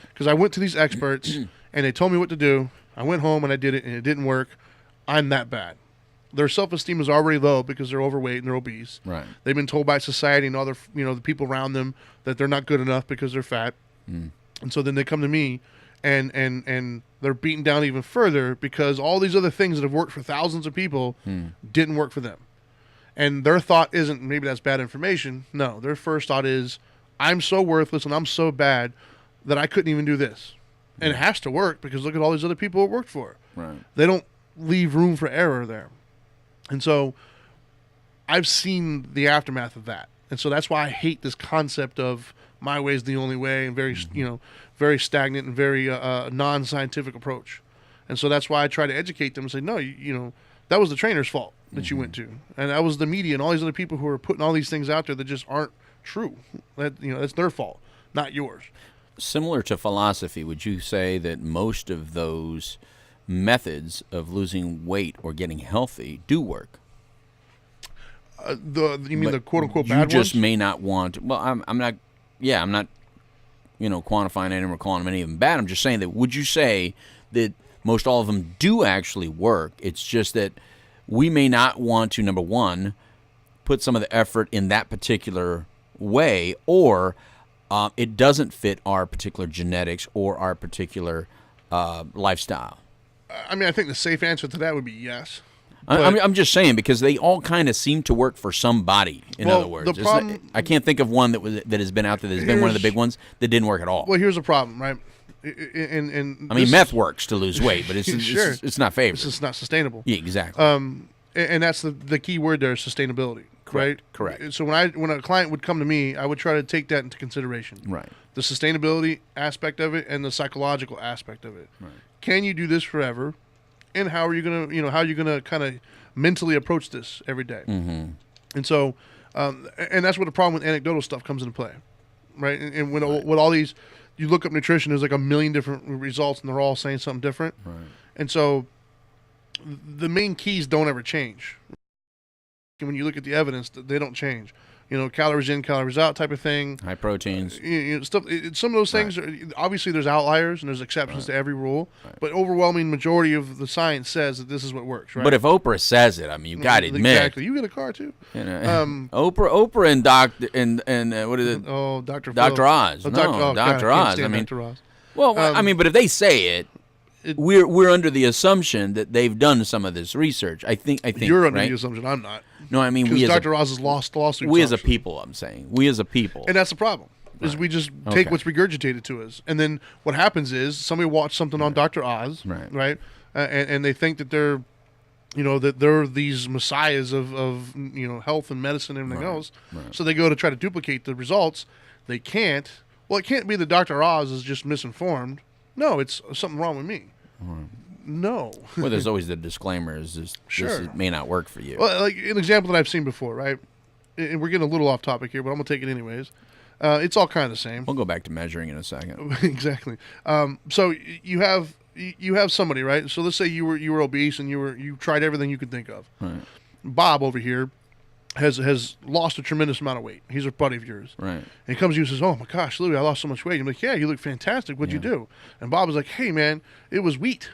Because I went to these experts and they told me what to do. I went home and I did it and it didn't work. I'm that bad. Their self-esteem is already low because they're overweight and they're obese. Right. They've been told by society and other, the people around them that they're not good enough because they're fat. And so then they come to me and they're beaten down even further because all these other things that have worked for thousands of people didn't work for them. And their thought isn't, maybe that's bad information. No, their first thought is, I'm so worthless and I'm so bad that I couldn't even do this. And it has to work because look at all these other people it worked for. Right. They don't leave room for error there. And so I've seen the aftermath of that. And so that's why I hate this concept of my way is the only way and very, very stagnant and very non-scientific approach. And so that's why I try to educate them and say, no, that was the trainer's fault that you went to. And that was the media and all these other people who are putting all these things out there that just aren't true. That's their fault, not yours. Similar to philosophy, would you say that most of those methods of losing weight or getting healthy do work? You mean the quote unquote bad ones? You just may not want. Well, I'm not. Yeah, I'm not. Quantifying any or calling them any of them bad. I'm just saying that. Would you say that most all of them do actually work? It's just that we may not want to, number one, put some of the effort in that particular way, or it doesn't fit our particular genetics or our particular lifestyle. I mean, I think the safe answer to that would be yes. I'm just saying because they all kind of seem to work for somebody. In other words, I can't think of one that has been out there that has been one of the big ones that didn't work at all. Well, here's the problem, right? And I mean, meth works to lose weight, but it's sure. it's not favored. It's just not sustainable. Yeah, exactly. And that's the key word there is sustainability. Right? Correct. So when a client would come to me, I would try to take that into consideration. Right. The sustainability aspect of it and the psychological aspect of it. Right. Can you do this forever? And how are you gonna kind of mentally approach this every day? Mm-hmm. And so, and that's where the problem with anecdotal stuff comes into play, right? And when with all these, you look up nutrition, there's like a million different results, and they're all saying something different. Right. And so, the main keys don't ever change. When you look at the evidence, they don't change. Calories in, calories out type of thing. High proteins. Stuff. Some of those things, obviously there's outliers and there's exceptions to every rule, but overwhelming majority of the science says that this is what works, right? But if Oprah says it, I mean, you got to admit. Exactly. You get a car too. Oprah and Dr. and what is it? Oh, Dr. Dr. Oz. Dr. Oz. I mean, Dr. Oz. Well, but if they say it, we're under the assumption that they've done some of this research. I think you're under right? the assumption. I'm not. No, I mean, because Dr. Oz has lost lawsuits. We as a people, I'm saying, we as a people, and that's the problem. Is we just take what's regurgitated to us, and then what happens is somebody watched something on Dr. Oz, right? And they think that they're, that they're these messiahs of health and medicine and everything else. Right. So they go to try to duplicate the results. They can't. Well, it can't be that Dr. Oz is just misinformed. No, it's something wrong with me. Right. No. Well, there's always the disclaimer: this may not work for you. Well, like an example that I've seen before, right? And we're getting a little off topic here, but I'm gonna take it anyways. It's all kind of the same. We'll go back to measuring in a second. Exactly. So you have somebody, right? So let's say you were obese and you tried everything you could think of. Right. Bob over here has lost a tremendous amount of weight. He's a buddy of yours. Right. And he comes to you and says, "Oh my gosh, Louis, I lost so much weight." I'm like, "Yeah, you look fantastic. What'd you do?" And Bob was like, "Hey man, it was wheat.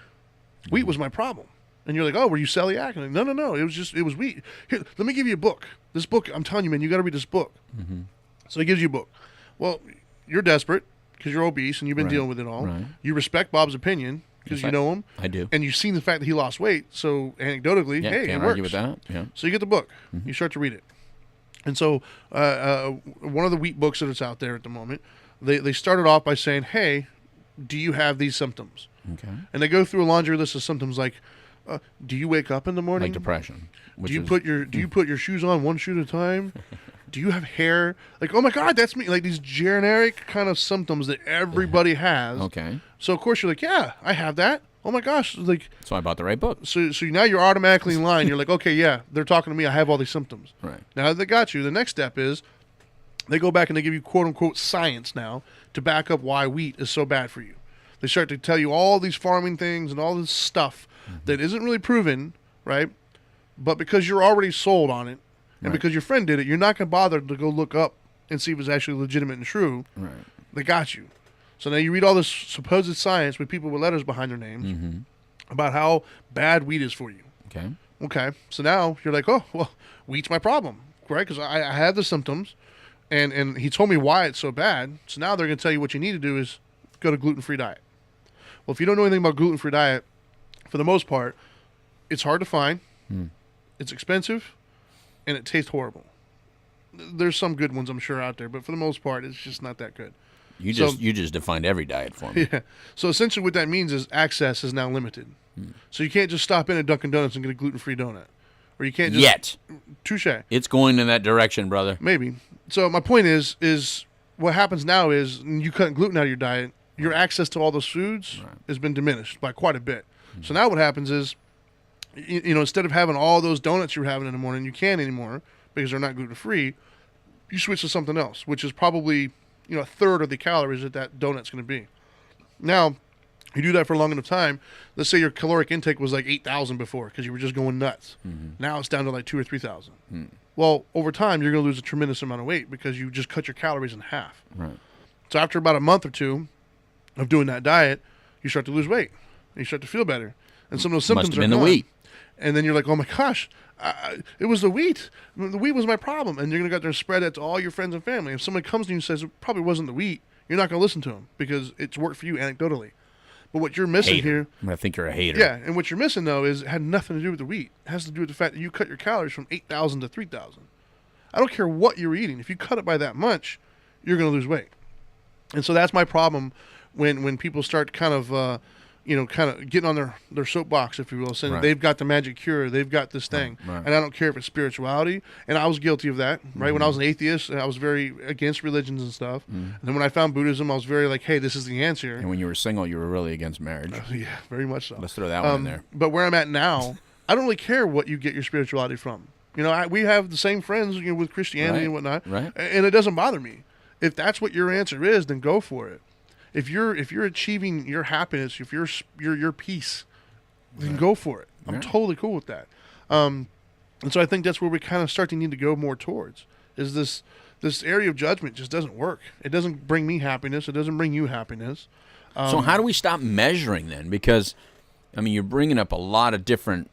Wheat was my problem." And you're like, "Oh, were you celiac?" And like, no. It was wheat. Here, let me give you a book. This book, I'm telling you, man, you got to read this book. Mm-hmm. So he gives you a book. Well, you're desperate because you're obese and you've been dealing with it all. Right. You respect Bob's opinion because you know him. I do. And you've seen the fact that he lost weight. So anecdotally, hey, can't it works. argue with that. Yeah. So you get the book. Mm-hmm. You start to read it. And so one of the wheat books that is out there at the moment, they started off by saying, "Hey, do you have these symptoms?" Okay. And they go through a laundry list of symptoms like, do you wake up in the morning? Like depression. Do you put your shoes on one shoe at a time? Do you have hair? Like, oh my God, that's me. Like these generic kind of symptoms that everybody has. Okay. So of course you're like, yeah, I have that. Oh my gosh, like. So I bought the right book. So now you're automatically in line. You're like, okay, yeah, they're talking to me. I have all these symptoms. Right. Now they got you. The next step is they go back and they give you quote unquote science now to back up why wheat is so bad for you. They start to tell you all these farming things and all this stuff that isn't really proven, right? But because you're already sold on it, and because your friend did it, you're not going to bother to go look up and see if it's actually legitimate and true. Right. They got you. So now you read all this supposed science with people with letters behind their names about how bad wheat is for you. Okay. Okay, so now you're like, oh, well, wheat's my problem, right? Because I had the symptoms, and he told me why it's so bad. So now they're going to tell you what you need to do is go to gluten-free diet. Well, if you don't know anything about gluten-free diet, for the most part, it's hard to find, it's expensive, and it tastes horrible. There's some good ones, I'm sure, out there, but for the most part, it's just not that good. You just defined every diet for me. Yeah. So essentially what that means is access is now limited. So you can't just stop in at Dunkin' Donuts and get a gluten-free donut. Or you can't just... Yet. Touche. It's going in that direction, brother. Maybe. So my point is what happens now is you cut gluten out of your diet, your access to all those foods has been diminished by quite a bit. So now what happens is, you know, instead of having all those donuts you're having in the morning, you can't anymore because they're not gluten-free, you switch to something else, which is probably, you know, a third of the calories that donut's going to be. Now, you do that for a long enough time. Let's say your caloric intake was like 8,000 before because you were just going nuts. Now it's down to like 2,000 or 3,000. Well, over time, you're going to lose a tremendous amount of weight because you just cut your calories in half. Right. So after about a month or two of doing that diet, you start to lose weight. And you start to feel better. And some of those symptoms are gone. The wheat. And then you're like, oh my gosh, it was the wheat. The wheat was my problem. And you're going to go out there and spread that to all your friends and family. If someone comes to you and says it probably wasn't the wheat, you're not going to listen to them because it's worked for you anecdotally. But what you're missing here... I think you're a hater. Yeah, and what you're missing, though, is it had nothing to do with the wheat. It has to do with the fact that you cut your calories from 8,000 to 3,000. I don't care what you're eating. If you cut it by that much, you're going to lose weight. And so that's my problem when people start kind of getting on their soapbox, if you will, saying they've got the magic cure, they've got this thing. Right. And I don't care if it's spirituality. And I was guilty of that, right? When I was an atheist, I was very against religions and stuff. And then when I found Buddhism, I was very like, hey, this is the answer. And when you were single, you were really against marriage. Yeah, very much so. Let's throw that one in there. But where I'm at now, I don't really care what you get your spirituality from. You know, we have the same friends, you know, with Christianity and whatnot. Right. And it doesn't bother me. If that's what your answer is, then go for it. If you're achieving your happiness, if you're your peace, then go for it. I'm totally cool with that. And so I think that's where we kind of start to need to go more towards. Is this area of judgment just doesn't work. It doesn't bring me happiness. It doesn't bring you happiness. So how do we stop measuring then? Because, I mean, you're bringing up a lot of different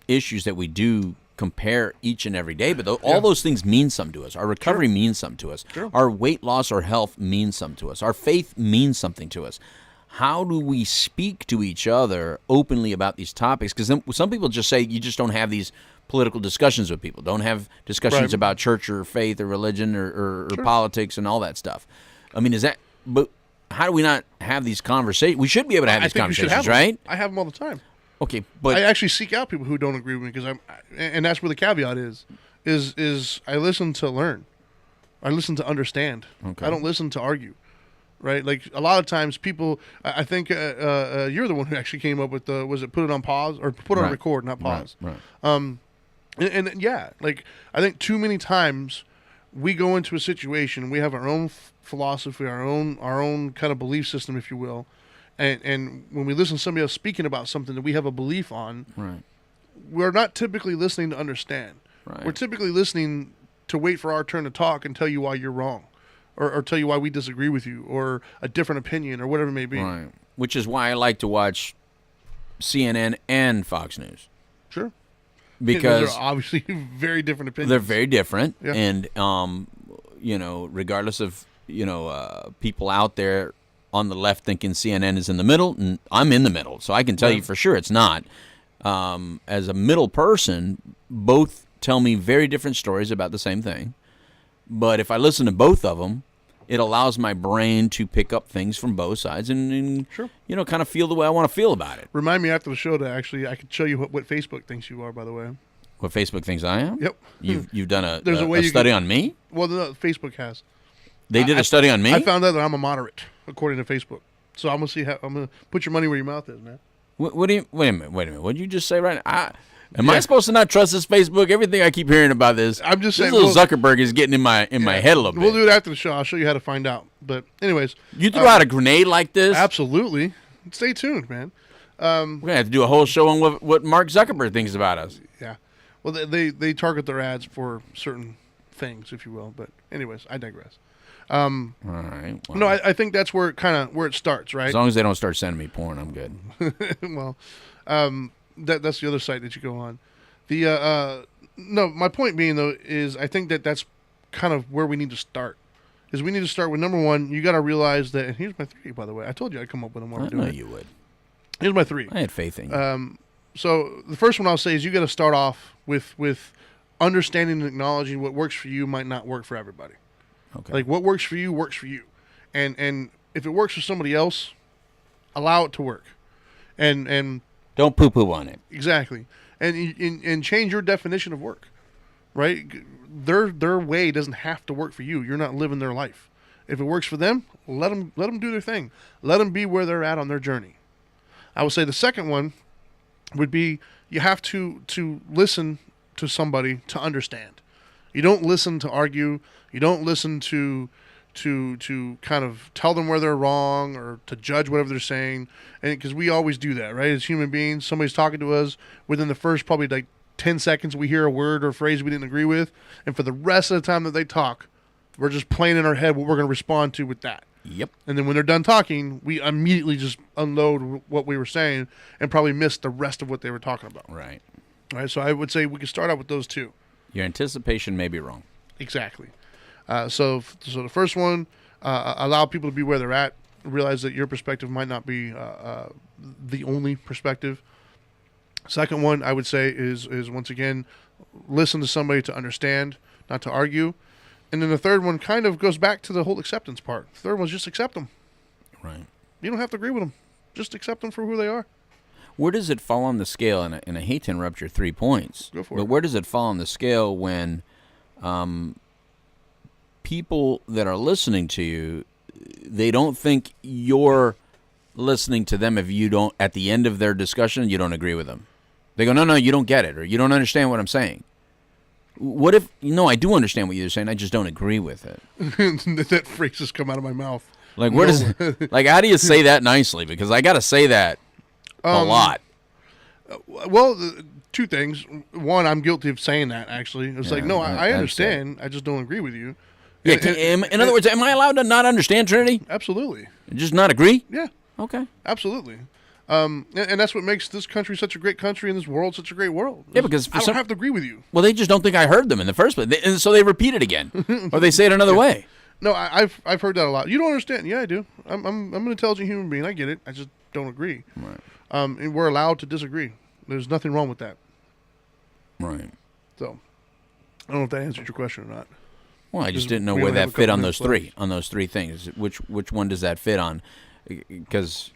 issues that we do compare each and every day, but all those things mean something to us. Our recovery means something to us. Our weight loss or health means something to us. Our faith means something to us. How do we speak to each other openly about these topics? Because some people just say you just don't have these political discussions with people. Don't have discussions about church or faith or religion or politics and all that stuff. I mean, but how do we not have these conversations? We should be able to have these conversations, right? I have them all the time. Okay, but I actually seek out people who don't agree with me because and that's where the caveat is I listen to learn, I listen to understand. Okay. I don't listen to argue, right? Like a lot of times people, I think you're the one who actually came up with was it put it on pause or put it on record, not pause. Right. And yeah, like I think too many times we go into a situation, we have our own philosophy, our own kind of belief system, if you will. And when we listen to somebody else speaking about something that we have a belief on, we're not typically listening to understand. Right. We're typically listening to wait for our turn to talk and tell you why you're wrong, or tell you why we disagree with you, or a different opinion, or whatever it may be. Right. Which is why I like to watch CNN and Fox News. Sure. Because those are obviously very different opinions. They're very different, and regardless of people out there on the left thinking CNN is in the middle, and I'm in the middle, so I can tell you for sure it's not. As a middle person, both tell me very different stories about the same thing. But if I listen to both of them, it allows my brain to pick up things from both sides and kind of feel the way I want to feel about it. Remind me after the show that actually I could show you what Facebook thinks you are, by the way. What Facebook thinks I am? Yep. You've done a study on me? Well, no, Facebook has. They did a study on me? I found out that I'm a moderate, according to Facebook. So I'm gonna put your money where your mouth is, man. What do you? Wait a minute. What did you just say right now? Am I supposed to not trust this Facebook? Everything I keep hearing about this. I'm just saying. This little Zuckerberg is getting in my head a little bit. We'll do it after the show. I'll show you how to find out. But anyways, you threw out a grenade like this? Absolutely. Stay tuned, man. We're gonna have to do a whole show on what Mark Zuckerberg thinks about us. Yeah. Well, they target their ads for certain things, if you will. But anyways, I digress. All right. Well, no, I think that's where it starts, right? As long as they don't start sending me porn, I'm good. Well, that's the other site that you go on. No, my point being though is I think that that's kind of where we need to start. Is we need to start with number one. You got to realize that. And here's my 3, by the way. I told you I'd come up with them while we're doing I know it. you would. Here's my 3. I had faith in you. So the first one I'll say is you got to start off with understanding and acknowledging what works for you might not work for everybody. Okay. Like what works for you, and if it works for somebody else, allow it to work, and don't poo-poo on it. exactly, and change your definition of work, right? Their way doesn't have to work for you. You're not living their life. If it works for them, let them do their thing. Let them be where they're at on their journey. I would say the second one would be you have to listen to somebody to understand. You don't listen to argue. You don't listen to kind of tell them where they're wrong or to judge whatever they're saying. And because we always do that, right? As human beings, somebody's talking to us within the first probably like 10 seconds, we hear a word or a phrase we didn't agree with. And for the rest of the time that they talk, we're just playing in our head what we're going to respond to with that. Yep. And then when they're done talking, we immediately just unload what we were saying and probably miss the rest of what they were talking about. Right. All right. So I would say we could start out with those 2. Your anticipation may be wrong. Exactly. So the first one, allow people to be where they're at. Realize that your perspective might not be the only perspective. Second one, I would say is once again, listen to somebody to understand, not to argue. And then the third one kind of goes back to the whole acceptance part. The third one's just accept them. Right. You don't have to agree with them. Just accept them for who they are. Where does it fall on the scale? And I hate to interrupt your 3 points. Go for but it. Where does it fall on the scale when people that are listening to you, they don't think you're listening to them if you don't, at the end of their discussion, you don't agree with them? They go, no, you don't get it, or you don't understand what I'm saying. What if, no, I do understand what you're saying, I just don't agree with it. That phrase has come out of my mouth. Like, where does, like, how do you say that nicely? Because I got to say that a lot. Well, 2 things. One, I'm guilty of saying that, actually. It's like, no, I understand. I just don't agree with you. Yeah, in other words, am I allowed to not understand Trinity? Absolutely. Just not agree? Yeah. Okay. Absolutely. And that's what makes this country such a great country and this world such a great world. Yeah, because I don't have to agree with you. Well, they just don't think I heard them in the first place, and so they repeat it again, or they say it another way. No, I've heard that a lot. You don't understand. Yeah, I do. I'm an intelligent human being. I get it. I just don't agree. Right. And we're allowed to disagree. There's nothing wrong with that. Right. So, I don't know if that answered your question or not. Well, I just didn't know we where only have that a fit couple on those minutes left. 3. On those 3 things, which one does that fit on? Because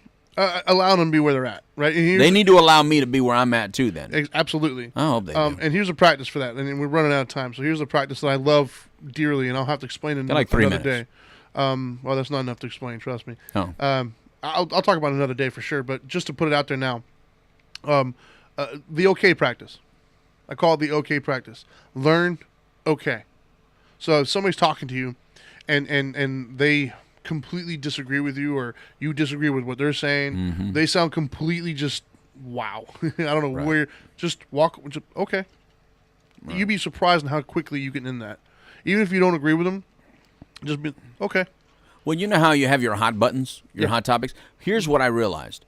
Allow them to be where they're at, right? And they need to allow me to be where I'm at too. Then absolutely. I hope they do. And here's a practice for that. And we're running out of time, so here's a practice that I love dearly, and I'll have to explain it Got like 3 another minutes. day. Well, that's not enough to explain. Trust me. Oh. I'll talk about it another day for sure. But just to put it out there now, the okay practice. I call it the okay practice. Learn okay. So if somebody's talking to you, and they completely disagree with you, or you disagree with what they're saying, they sound completely just wow. I don't know where. Just walk. Okay. Right. You'd be surprised on how quickly you get in that. Even if you don't agree with them, just be okay. Well, you know how you have your hot buttons, your hot topics? Here's what I realized.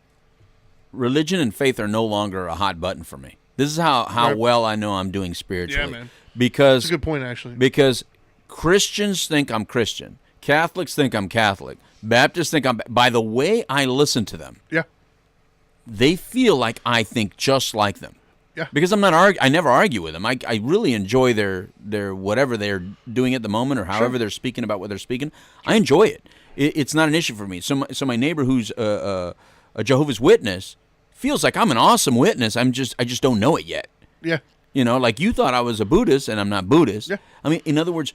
Religion and faith are no longer a hot button for me. This is how well I know I'm doing spiritually. Yeah, man. Because, that's a good point, actually. Because Christians think I'm Christian. Catholics think I'm Catholic. Baptists think I'm... By the way I listen to them, they feel like I think just like them. Yeah. Because I'm not I never argue with them. I really enjoy their whatever they're doing at the moment, or however they're speaking about what they're speaking. I enjoy it. It's not an issue for me. So my neighbor who's a Jehovah's Witness feels like I'm an awesome witness. I just don't know it yet. Yeah. You know, like you thought I was a Buddhist, and I'm not Buddhist. Yeah. I mean, in other words,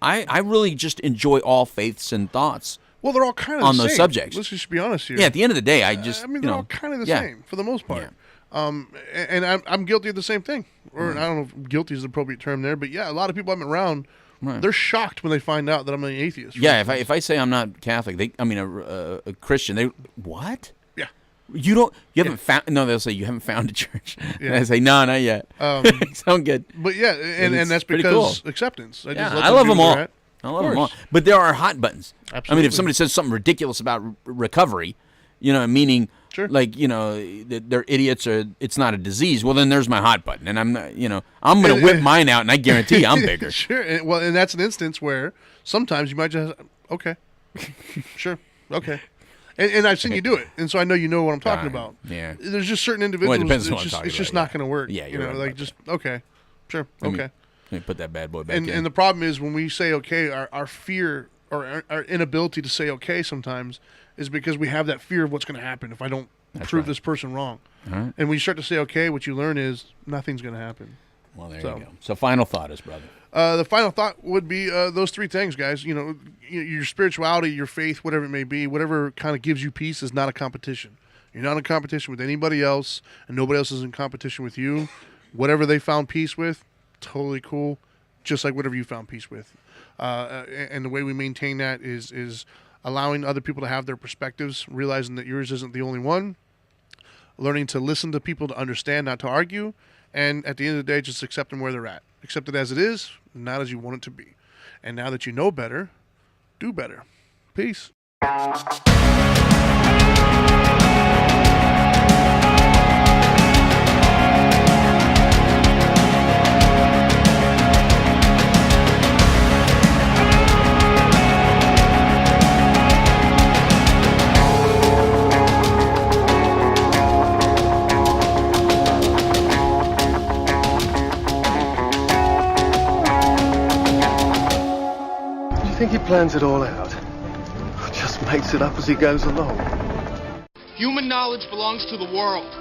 I really just enjoy all faiths and thoughts. Well, they're all kind of on the those same. subjects. Let's just be honest here. Yeah, at the end of the day, I they're all kind of the same for the most part. Yeah. And I'm guilty of the same thing. Or I don't know if guilty is the appropriate term there, but yeah, a lot of people I'm around, they're shocked when they find out that I'm an atheist. Yeah, if I say I'm not Catholic, a Christian, they what? Yeah. You haven't found. No, they'll say you haven't found a church. Yeah. And I say no, not yet. Sound good. But yeah, and that's because acceptance. I love them all. I love them all. But there are hot buttons. Absolutely. I mean, if somebody says something ridiculous about recovery, meaning Sure. Like, they're idiots or it's not a disease. Well, then there's my hot button, and I'm not, I'm going to whip mine out, and I guarantee I'm bigger. Sure. And that's an instance where sometimes you might just, okay, sure, okay. And I've seen you do it, and so I know you know what I'm talking about. Yeah. There's just certain individuals. Well, it depends on what I'm talking it's just about, not going to work. Yeah, you're right like about just okay, sure, okay. Let me put that bad boy back in. And the problem is when we say okay, our fear or our inability to say okay sometimes is because we have that fear of what's going to happen if I don't prove this person wrong. Right. And when you start to say okay, what you learn is nothing's going to happen. Well, there you go. So final thought is, brother. The final thought would be those three things, guys. Your spirituality, your faith, whatever it may be, whatever kind of gives you peace is not a competition. You're not in competition with anybody else, and nobody else is in competition with you. Whatever they found peace with, totally cool, just like whatever you found peace with. And the way we maintain that is allowing other people to have their perspectives, realizing that yours isn't the only one, learning to listen to people to understand, not to argue, and at the end of the day, just accept them where they're at. Accept it as it is, not as you want it to be. And now that you know better, do better. Peace. I think he plans it all out. Just makes it up as he goes along. Human knowledge belongs to the world.